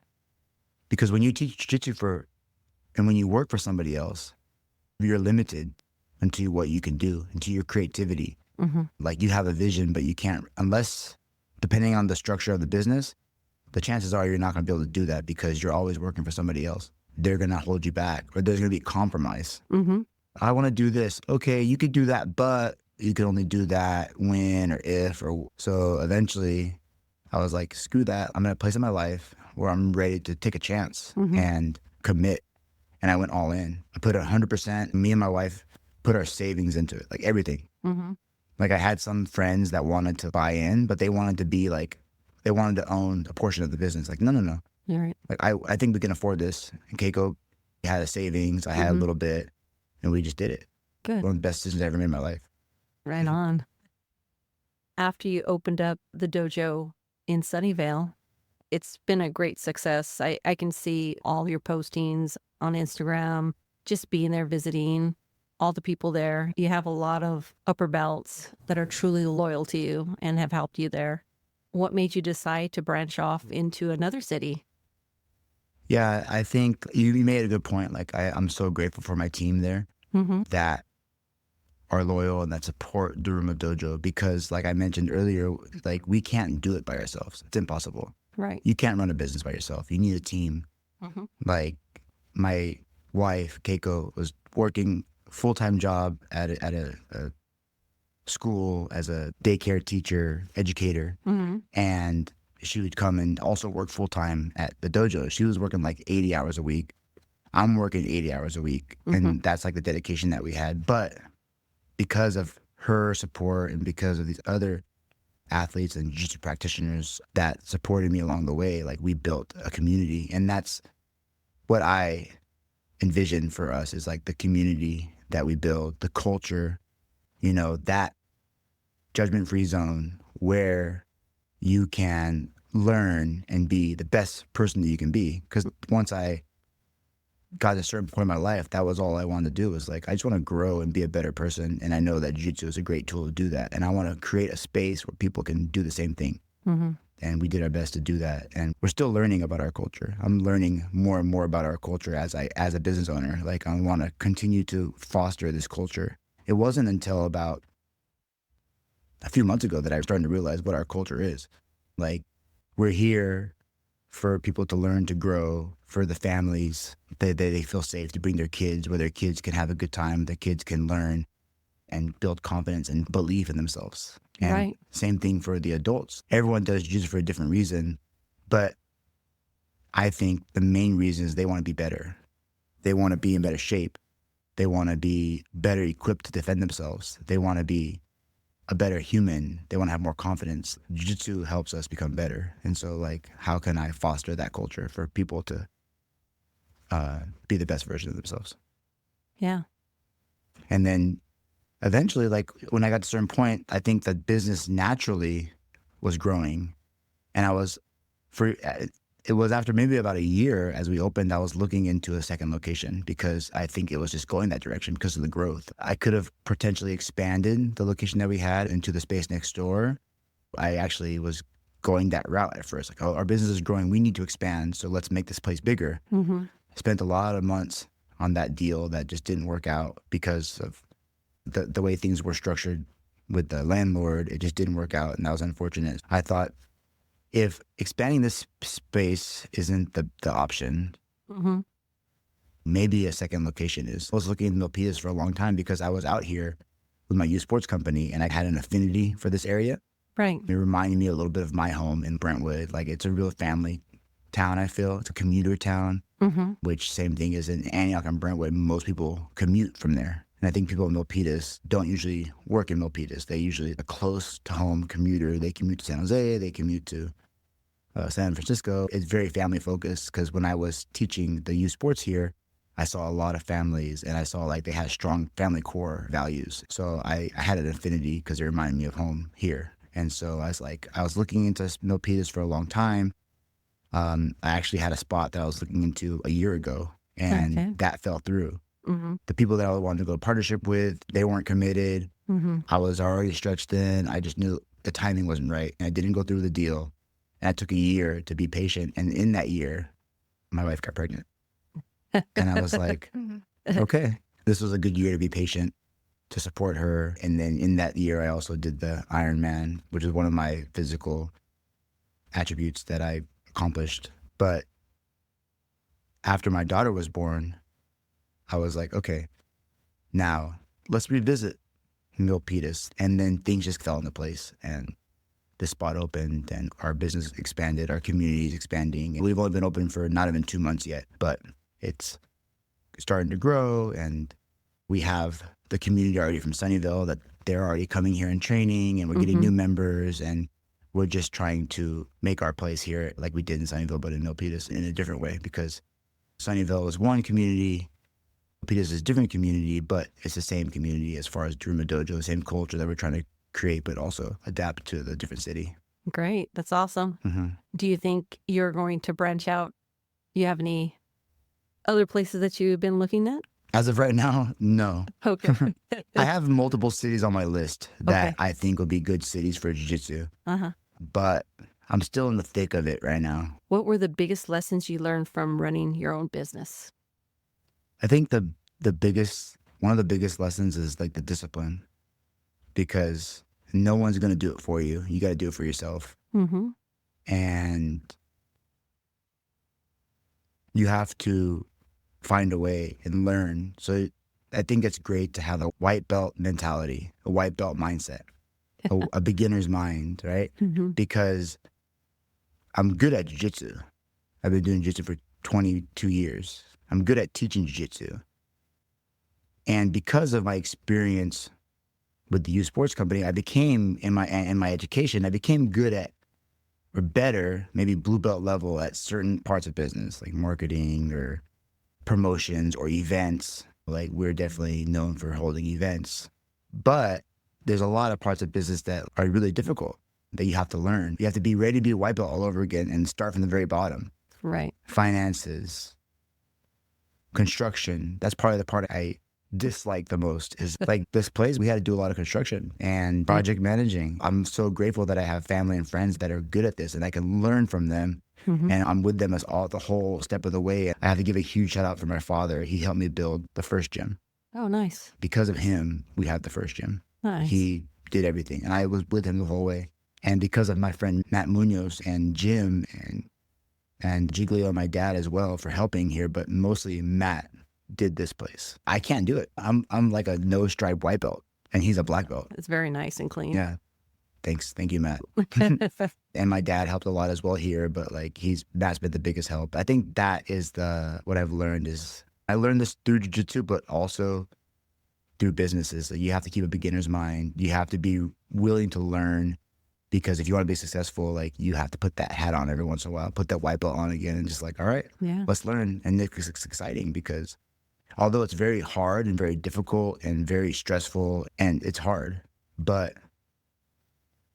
because when you teach jiu-jitsu and when you work for somebody else, you're limited into what you can do, into your creativity. Like you have a vision, but you can't, unless, depending on the structure of the business, the chances are you're not going to be able to do that because you're always working for somebody else. They're going to hold you back, or there's going to be compromise. I want to do this. Okay, you could do that, but you can only do that when or if. So eventually I was like, screw that. I'm in a place in my life where I'm ready to take a chance and commit. And I went all in. I put 100%. Me and my wife put our savings into it, like everything. Like I had some friends that wanted to buy in, but they wanted to be like, they wanted to own a portion of the business. Like, no. All right. Like, I think we can afford this. And Keiko had a savings. I had a little bit. And we just did it. Good. One of the best decisions I ever made in my life. Right on. After you opened up the dojo in Sunnyvale, it's been a great success. I can see all your postings on Instagram, just being there visiting, all the people there. You have a lot of upper belts that are truly loyal to you and have helped you there. What made you decide to branch off into another city? Yeah, I think you made a good point. Like, I'm so grateful for my team there that are loyal and that support Daruma Dojo because, like I mentioned earlier, like we can't do it by ourselves. It's impossible. Right. You can't run a business by yourself. You need a team. Like my wife, Keiko, was working full-time job at a school as a daycare teacher, educator, and she would come and also work full-time at the dojo. She was working like 80 hours a week. I'm working 80 hours a week, and that's like the dedication that we had. But because of her support and because of these other athletes and jiu-jitsu practitioners that supported me along the way. Like, we built a community, and that's what I envision for us, is like the community that we build, the culture, that judgment-free zone where you can learn and be the best person that you can be. Because once I got to a certain point in my life, that was all I wanted to do, was like, I just want to grow and be a better person. And I know that jiu-jitsu is a great tool to do that. And I want to create a space where people can do the same thing. Mm-hmm. And we did our best to do that. And we're still learning about our culture. I'm learning more and more about our culture as a business owner. Like, I want to continue to foster this culture. It wasn't until about a few months ago that I started to realize what our culture is. Like, we're here for people to learn, to grow, for the families. They feel safe to bring their kids, where their kids can have a good time, their kids can learn and build confidence and belief in themselves. And Right. same thing for the adults. Everyone does jiu-jitsu for a different reason, but I think the main reason is they want to be better. They want to be in better shape. They want to be better equipped to defend themselves. They want to be a better human. They want to have more confidence. Jiu-jitsu helps us become better. And so, like, how can I foster that culture for people to be the best version of themselves? Yeah. And then eventually, like, when I got to a certain point, I think that business naturally was growing. And it was after maybe about a year as we opened, I was looking into a second location, because I think it was just going that direction because of the growth. I could have potentially expanded the location that we had into the space next door. I actually was going that route at first. Like, oh, our business is growing, we need to expand, so let's make this place bigger. Mm-hmm. Spent a lot of months on that deal that just didn't work out because of the way things were structured with the landlord. It just didn't work out, and that was unfortunate. I thought, if expanding this space isn't the option, Mm-hmm. maybe a second location is. I was looking at Milpitas for a long time because I was out here with my youth sports company, and I had an affinity for this area. Right. It reminded me a little bit of my home in Brentwood. Like, it's a real family town, I feel. It's a commuter town, Mm-hmm. which same thing as in Antioch and Brentwood. Most people commute from there. And I think people in Milpitas don't usually work in Milpitas. They usually a close to home commuter. They commute to San Jose. They commute to San Francisco. It's very family focused, because when I was teaching the youth sports here, I saw a lot of families, and I saw like they had strong family core values. So I had an affinity because it reminded me of home here. And so I was looking into Milpitas for a long time. I actually had a spot that I was looking into a year ago, and Okay. that fell through. Mm-hmm. The people that I wanted to go to partnership with, they weren't committed. Mm-hmm. I was already stretched thin. I just knew the timing wasn't right, and I didn't go through the deal. And I took a year to be patient. And in that year, my wife got pregnant. And I was like, okay, this was a good year to be patient, to support her. And then in that year, I also did the Ironman, which is one of my physical attributes that I accomplished. But after my daughter was born, I was like, okay, now let's revisit Milpitas. And then things just fell into place, and the spot opened, and our business expanded, our community is expanding. We've only been open for not even 2 months yet, but it's starting to grow, and we have the community already from Sunnyvale that they're already coming here and training, and we're getting new members, and we're just trying to make our place here like we did in Sunnyvale, but in Milpitas in a different way, because Sunnyvale is one community, Milpitas is a different community, but it's the same community as far as Daruma Dojo, the same culture that we're trying to create, but also adapt to the different city. Great. That's awesome. Mm-hmm. Do you think you're going to branch out? You have any other places that you've been looking at? As of right now, no. Okay. I have multiple cities on my list that Okay. I think will be good cities for jiu-jitsu, Uh-huh. but I'm still in the thick of it right now. What were the biggest lessons you learned from running your own business? I think one of the biggest lessons is like the discipline, because no one's going to do it for you. You got to do it for yourself. Mm-hmm. And you have to find a way and learn. So I think it's great to have a white belt mentality, a white belt mindset, a beginner's mind, right? Mm-hmm. Because I'm good at jiu-jitsu. I've been doing jiu-jitsu for 22 years. I'm good at teaching jiu-jitsu. And because of my experience with the youth sports company, I became in my education, I became good at, or better, maybe blue belt level at certain parts of business, like marketing or promotions or events. Like we're definitely known for holding events, but there's a lot of parts of business that are really difficult that you have to learn. You have to be ready to be a white belt all over again and start from the very bottom. Right. Finances, construction. That's probably the part I dislike the most is like this place, we had to do a lot of construction and project managing. I'm so grateful that I have family and friends that are good at this and I can learn from them. Mm-hmm. And I'm with them as all the whole step of the way. I have to give a huge shout out for my father. He helped me build the first gym. Oh, nice. Because of him, we had the first gym. Nice. He did everything and I was with him the whole way. And because of my friend Matt Munoz and Jim and Giglio, my dad as well, for helping here, but mostly Matt did this place. I can't do it. I'm like a no stripe white belt and he's a black belt. It's very nice and clean. Yeah. Thanks. Thank you, Matt. And my dad helped a lot as well here, but like Matt's been the biggest help. I think that is what I've learned is I learned this through jiu-jitsu, but also through businesses. So you have to keep a beginner's mind. You have to be willing to learn because if you want to be successful, like you have to put that hat on every once in a while, put that white belt on again and just like, all right, let's learn. And it's exciting because although it's very hard and very difficult and very stressful and it's hard, but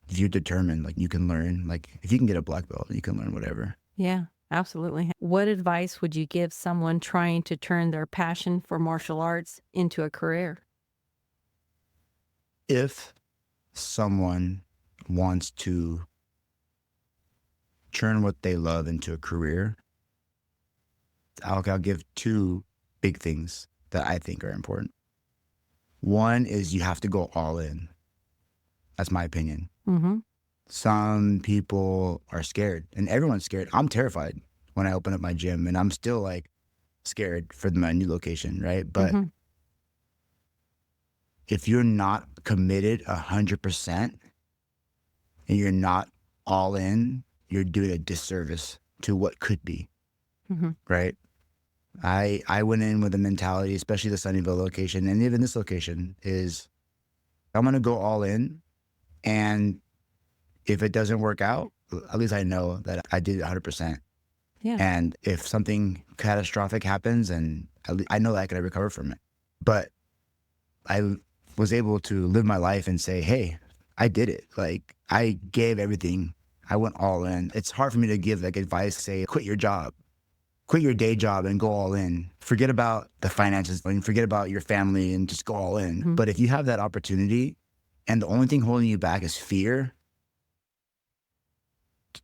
if you're determined, like you can learn, like if you can get a black belt, you can learn whatever. Yeah, absolutely. What advice would you give someone trying to turn their passion for martial arts into a career? If someone wants to turn what they love into a career, I'll give two big things that I think are important. One is you have to go all in. That's my opinion. Mm-hmm. Some people are scared and everyone's scared. I'm terrified when I open up my gym and I'm still like scared for my new location, right? But if you're not committed 100% and you're not all in, you're doing a disservice to what could be, right? I went in with a mentality, especially the Sunnyvale location and even this location is I'm going to go all in. And if it doesn't work out, at least I know that I did 100%. Yeah. And if something catastrophic happens, and I know that I can recover from it. But I was able to live my life and say, hey, I did it. Like I gave everything. I went all in. It's hard for me to give like advice, say, quit your job, quit your day job and go all in. Forget about the finances and forget about your family and just go all in. But if you have that opportunity, and the only thing holding you back is fear,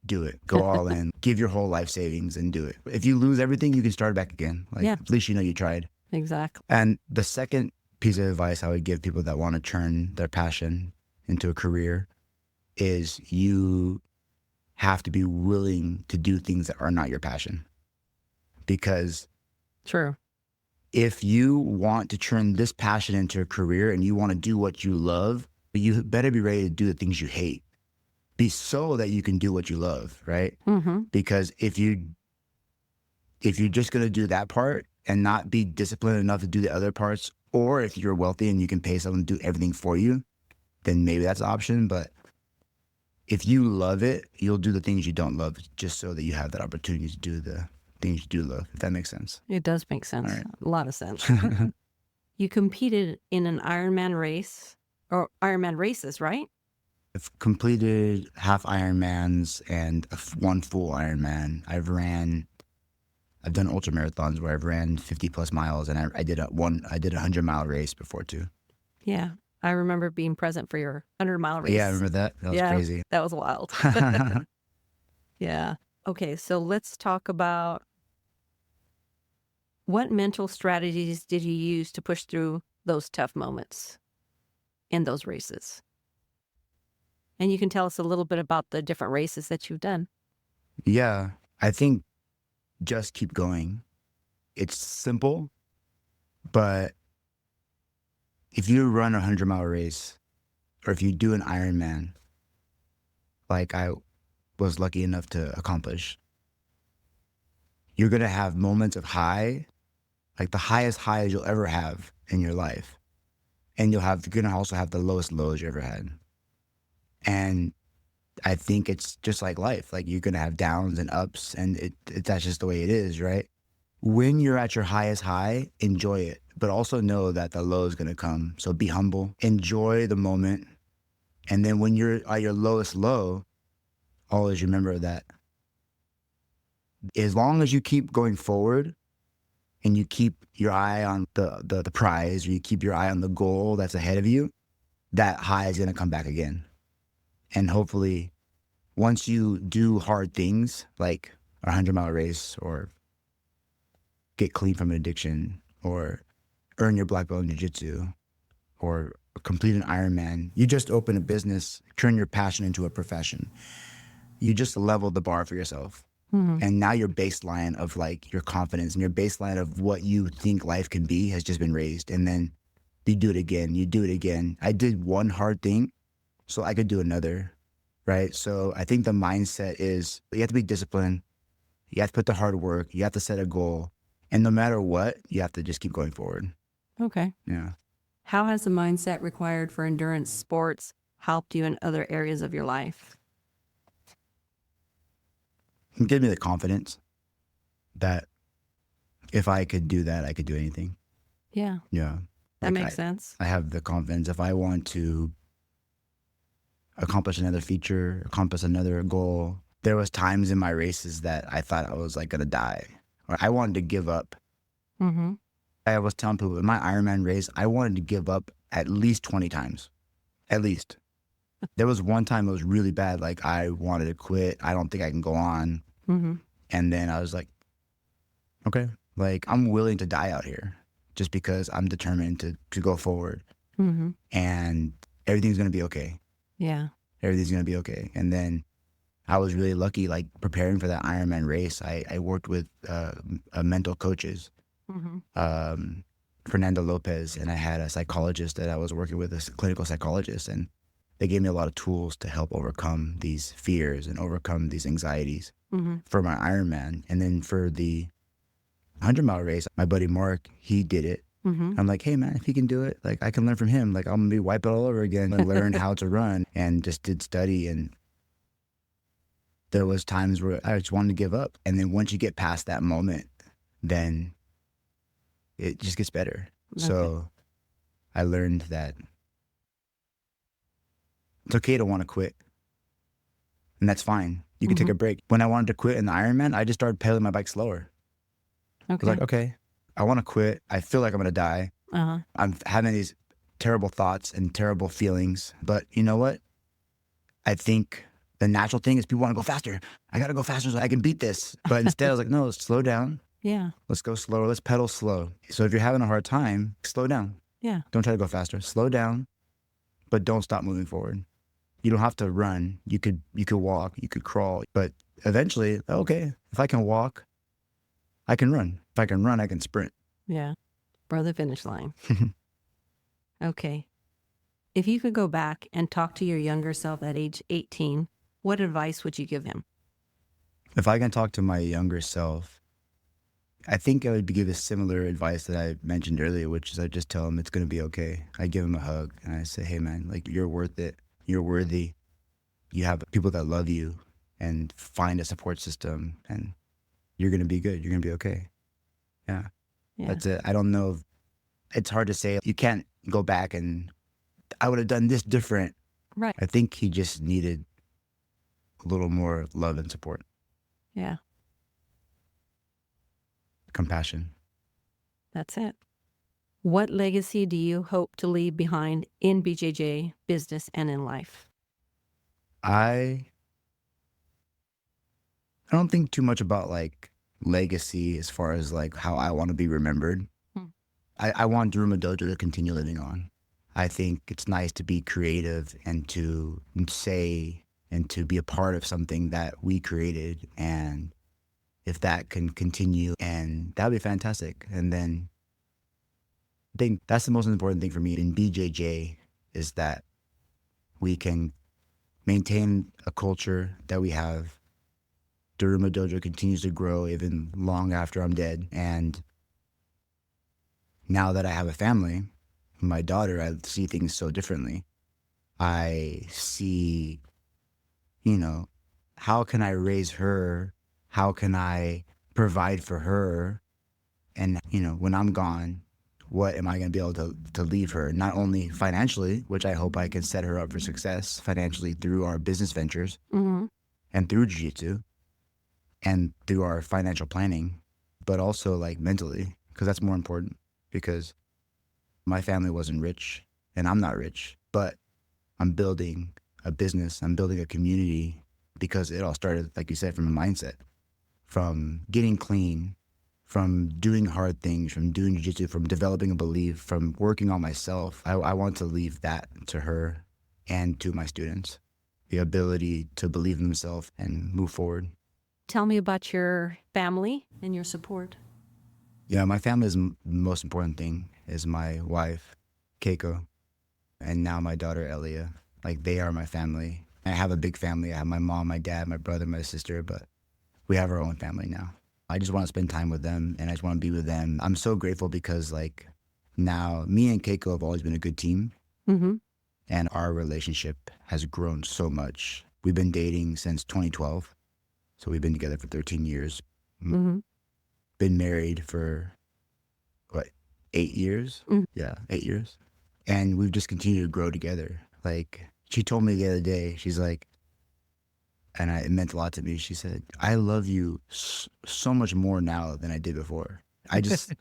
do it. Go all in. Give your whole life savings and do it. If you lose everything, you can start back again. Like at least you know you tried. Exactly. And the second piece of advice I would give people that want to turn their passion into a career is you have to be willing to do things that are not your passion. Because if you want to turn this passion into a career and you want to do what you love, you better be ready to do the things you hate. Be so that you can do what you love, right? Because if you're just going to do that part and not be disciplined enough to do the other parts, or if you're wealthy and you can pay someone to do everything for you, then maybe that's an option. But if you love it, you'll do the things you don't love just so that you have that opportunity to do the things you do love, if that makes sense. It does make sense. Right. A lot of sense. You competed in an Ironman race or Ironman races, right? I've completed half Ironmans and one full Ironman. I've done ultra marathons where I've ran 50 plus miles, and I did a 100-mile race before too. Yeah, I remember being present for your 100-mile race. Yeah, I remember that. That was crazy. That was wild. Yeah. Okay, so let's talk about what mental strategies did you use to push through those tough moments in those races? And you can tell us a little bit about the different races that you've done. Yeah, I think just keep going. It's simple, but if you run a 100-mile race or if you do an Ironman, like I was lucky enough to accomplish, you're going to have moments of high, like the highest highs you'll ever have in your life. and you're gonna also have the lowest lows you ever had. And I think it's just like life. Like, you're gonna have downs and ups, and that's just the way it is, right? When you're at your highest high, enjoy it, but also know that the low is gonna come. So be humble, enjoy the moment, and then when you're at your lowest low, always remember that as long as you keep going forward and you keep your eye on the prize, or you keep your eye on the goal that's ahead of you, that high is gonna come back again. And hopefully, once you do hard things like a 100-mile race, or get clean from an addiction, or earn your black belt in jiu-jitsu, or complete an Ironman, you just open a business, turn your passion into a profession. You just level the bar for yourself. And now your baseline of like your confidence and your baseline of what you think life can be has just been raised. And then you do it again, you do it again. I did one hard thing, so I could do another, right? So I think the mindset is you have to be disciplined. You have to put the hard work. You have to set a goal. And no matter what, you have to just keep going forward. Okay. Yeah. How has the mindset required for endurance sports helped you in other areas of your life? It gave me the confidence that if I could do that, I could do anything. Yeah, Yeah. that makes sense. I have the confidence if I want to accomplish another feature, accomplish another goal. There was times in my races that I thought I was like gonna die, or I wanted to give up. Mm-hmm. I was telling people in my Ironman race, I wanted to give up at least 20 times, at least. There was one time it was really bad. Like, I wanted to quit. I don't think I can go on. Mm-hmm. And then I was like, okay, like, I'm willing to die out here just because I'm determined to go forward. Mm-hmm. And everything's going to be okay. Yeah. Everything's going to be okay. And then I was really lucky, like, preparing for that Ironman race. I worked with mental coaches, Fernando Lopez, and I had a psychologist that I was working with, a clinical psychologist, and they gave me a lot of tools to help overcome these fears and overcome these anxieties for my Ironman. And then for the 100-mile race, my buddy Mark, he did it. I'm like, hey man, if he can do it, like, I can learn from him. Like, I'm gonna be wiped all over again and learn how to run, and just did study. And there was times where I just wanted to give up. And then once you get past that moment, then it just gets better. Okay. So I learned that it's okay to want to quit. And that's fine. You can take a break. When I wanted to quit in the Ironman, I just started pedaling my bike slower. Okay. I was like, okay, I want to quit. I feel like I'm going to die. I'm having these terrible thoughts and terrible feelings. But you know what? I think the natural thing is people want to go faster. I got to go faster so I can beat this. But instead, I was like, no, slow down. Yeah. Let's go slower. Let's pedal slow. So if you're having a hard time, slow down. Yeah. Don't try to go faster. Slow down, but don't stop moving forward. You don't have to run. You could walk, you could crawl, but eventually, okay, if I can walk, I can run. If I can run, I can sprint. Yeah. For the finish line. Okay. If you could go back and talk to your younger self at age 18, what advice would you give him? If I can talk to my younger self, I think I would give a similar advice that I mentioned earlier, which is I just tell him it's going to be okay. I give him a hug and I say, hey man, like, you're worth it. You're worthy. You have people that love you, and find a support system, and you're going to be good. You're going to be okay. Yeah. That's it. I don't know. It's hard to say. You can't go back and I would have done this different. Right. I think he just needed a little more love and support. Yeah. Compassion. That's it. What legacy do you hope to leave behind in BJJ, business, and in life? I don't think too much about like legacy as far as like how I want to be remembered. I want Daruma Dojo to continue living on. I think it's nice to be creative and to say and to be a part of something that we created. And if that can continue, and that would be fantastic. And then I think that's the most important thing for me in BJJ is that we can maintain a culture that we have. Daruma Dojo continues to grow even long after I'm dead. And now that I have a family, my daughter, I see things so differently. I see, you know, how can I raise her? How can I provide for her? And, when I'm gone, what am I going to be able to leave her? Not only financially, which I hope I can set her up for success financially through our business ventures Mm-hmm. and through jiu-jitsu and through our financial planning, but also like mentally, because that's more important, because my family wasn't rich and I'm not rich, but I'm building a business, I'm building a community, because it all started, like you said, from a mindset, from getting clean, from doing hard things, from doing jiu-jitsu, from developing a belief, from working on myself. I want to leave that to her and to my students, the ability to believe in themselves and move forward. Tell me about your family and your support. Yeah, my family is the most important thing, is my wife, Keiko, and now my daughter, Elia. Like, they are my family. I have a big family. I have my mom, my dad, my brother, my sister, but we have our own family now. I just want to spend time with them, and I just want to be with them. I'm so grateful because, like, now me and Keiko have always been a good team, Mm-hmm. and our relationship has grown so much. We've been dating since 2012, so we've been together for 13 years. Mm-hmm. Been married for, 8 years? Mm. Yeah, 8 years. And we've just continued to grow together. Like, she told me the other day, she's like, and it meant a lot to me. She said, I love you so much more now than I did before. I just,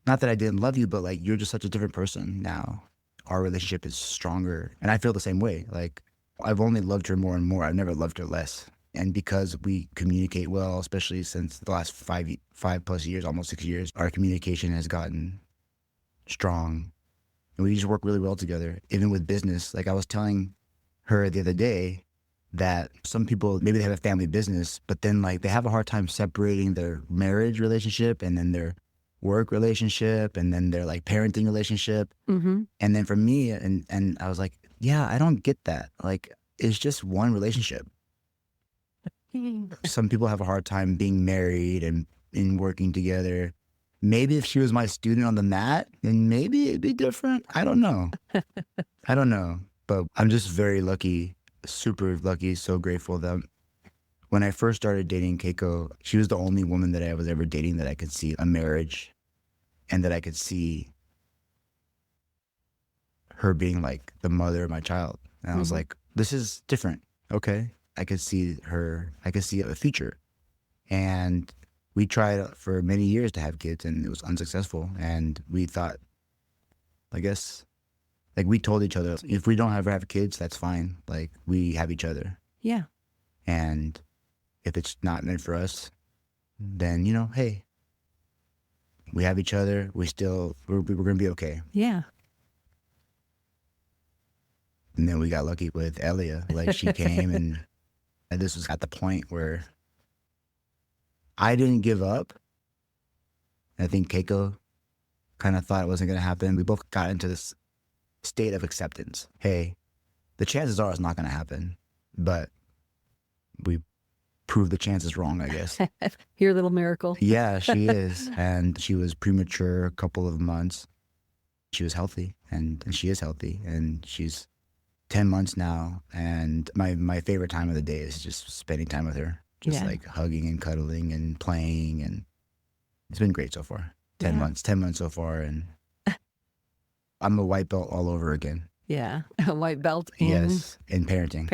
not that I didn't love you, but like, you're just such a different person now. Our relationship is stronger. And I feel the same way. Like, I've only loved her more and more. I've never loved her less. And because we communicate well, especially since the last 5+ years, almost 6 years, our communication has gotten strong. And we just work really well together, even with business. Like, I was telling her the other day that some people, maybe they have a family business, but then like they have a hard time separating their marriage relationship and then their work relationship and then their like parenting relationship. Mm-hmm. And then for me, and I was like, yeah, I don't get that. Like, it's just one relationship. Some people have a hard time being married and working together. Maybe if she was my student on the mat, then maybe it'd be different. I don't know. But I'm just very lucky, super lucky, so grateful that when I first started dating Keiko, she was the only woman that I was ever dating that I could see a marriage and that I could see her being like the mother of my child. And I was like, this is different. Okay. I could see a future. And we tried for many years to have kids and it was unsuccessful. And we thought, I guess, like, we told each other, if we don't ever have kids, that's fine. Like, we have each other. Yeah. And if it's not meant for us, then, hey, we have each other. We're going to be okay. Yeah. And then we got lucky with Elia. Like, she came and this was at the point where I didn't give up. I think Keiko kind of thought it wasn't going to happen. We both got into this state of acceptance. Hey, the chances are it's not going to happen, but we proved the chances wrong, I guess. Your little miracle. Yeah, she is. And she was premature a couple of months. She was healthy and she is healthy and she's 10 months now. And my favorite time of the day is just spending time with her. Just like hugging and cuddling and playing. And it's been great so far. 10 months so far. And I'm a white belt all over again. Yeah. A white belt in yes, in parenting.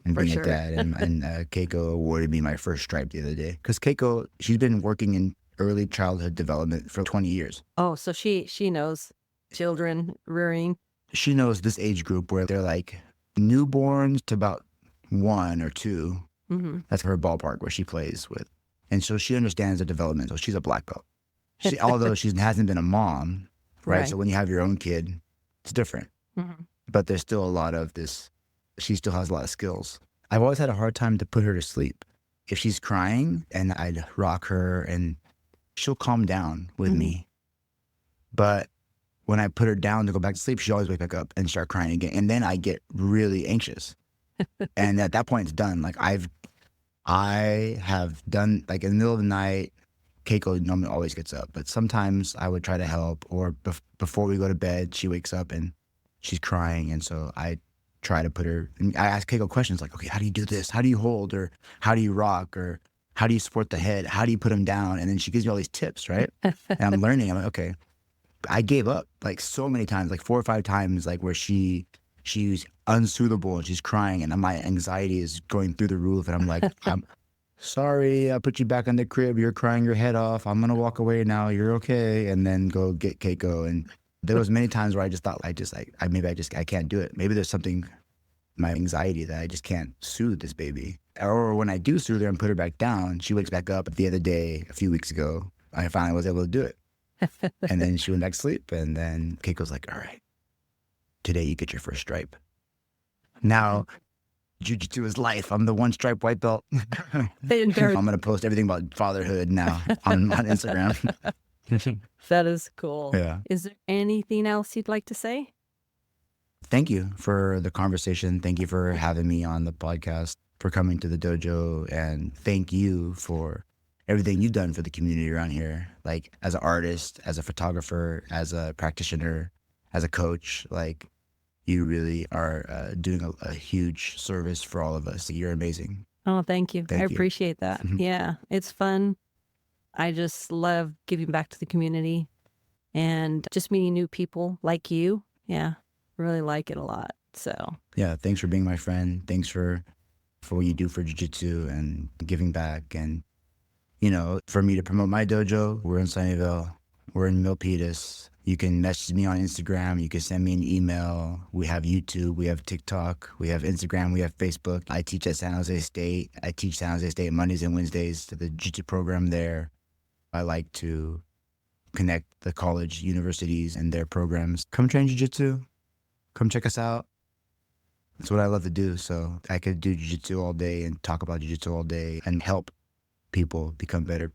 And being for sure. a dad. And Keiko awarded me my first stripe the other day. Because Keiko, she's been working in early childhood development for 20 years. Oh, so she knows children rearing. She knows this age group where they're like newborns to about 1 or 2. Mm-hmm. That's her ballpark where she plays with. And so she understands the development. So she's a black belt. Although she hasn't been a mom, right? So when you have your own kid, it's different. Mm-hmm. But there's still a lot of this. She still has a lot of skills. I've always had a hard time to put her to sleep. If she's crying and I'd rock her and she'll calm down with me. But when I put her down to go back to sleep, she always wake back up and start crying again. And then I get really anxious. And at that point, it's done. Like I have done, like in the middle of the night, Keiko normally always gets up, but sometimes I would try to help. Or before we go to bed, she wakes up and she's crying, and so I try to put her. And I ask Keiko questions like, "Okay, how do you do this? How do you hold? Or how do you rock? Or how do you support the head? How do you put them down?" And then she gives me all these tips, right? And I'm learning. I'm like, okay. I gave up like so many times, like 4 or 5 times, like where she's unsuitable and she's crying, and my anxiety is going through the roof, and I'm like, I'm sorry, I put you back in the crib. You're crying your head off. I'm gonna walk away now. You're okay, and then go get Keiko. And there was many times where I just thought, I can't do it. Maybe there's something, my anxiety, that I just can't soothe this baby. Or when I do soothe her and put her back down, she wakes back up. The other day, a few weeks ago, I finally was able to do it. And then she went back to sleep, and then Keiko's like, all right, today you get your first stripe. Now, jiu-jitsu is life. I'm the 1-stripe white belt. I'm going to post everything about fatherhood now on Instagram. That is cool. Yeah. Is there anything else you'd like to say? Thank you for the conversation. Thank you for having me on the podcast, for coming to the dojo, and thank you for everything you've done for the community around here. Like, as an artist, as a photographer, as a practitioner, as a coach, like, you really are doing a huge service for all of us. You're amazing. Oh, thank you. Thank I you. appreciate that. Yeah, it's fun. I just love giving back to the community and just meeting new people like you. Yeah, really like it a lot. So yeah, thanks for being my friend. Thanks for what you do for jiu-jitsu and giving back. And, you know, for me to promote my dojo, we're in Sunnyvale. We're in Milpitas. You can message me on Instagram. You can send me an email. We have YouTube. We have TikTok. We have Instagram. We have Facebook. I teach at San Jose State. I teach San Jose State Mondays and Wednesdays to the jiu-jitsu program there. I like to connect the college, universities, and their programs. Come train jiu-jitsu. Come check us out. That's what I love to do. So I could do jiu-jitsu all day and talk about jiu-jitsu all day and help people become better.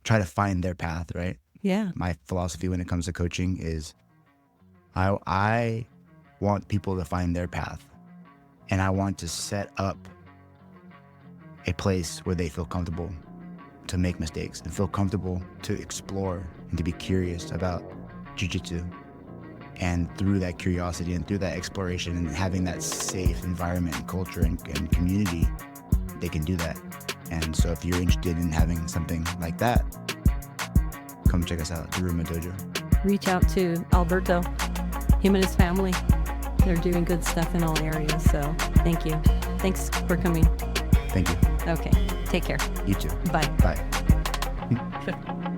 Try to find their path, right? yeah, My philosophy when it comes to coaching is I want people to find their path, and I want to set up a place where they feel comfortable to make mistakes and feel comfortable to explore and to be curious about jiu-jitsu. And through that curiosity and through that exploration and having that safe environment and culture and community, they can do that. And so if you're interested in having something like that, come check us out, Daruma Dojo. reach out to Alberto, him and his family. They're doing good stuff in all areas. So thank you. Thanks for coming. Thank you. Okay, take care. You too. Bye. Bye.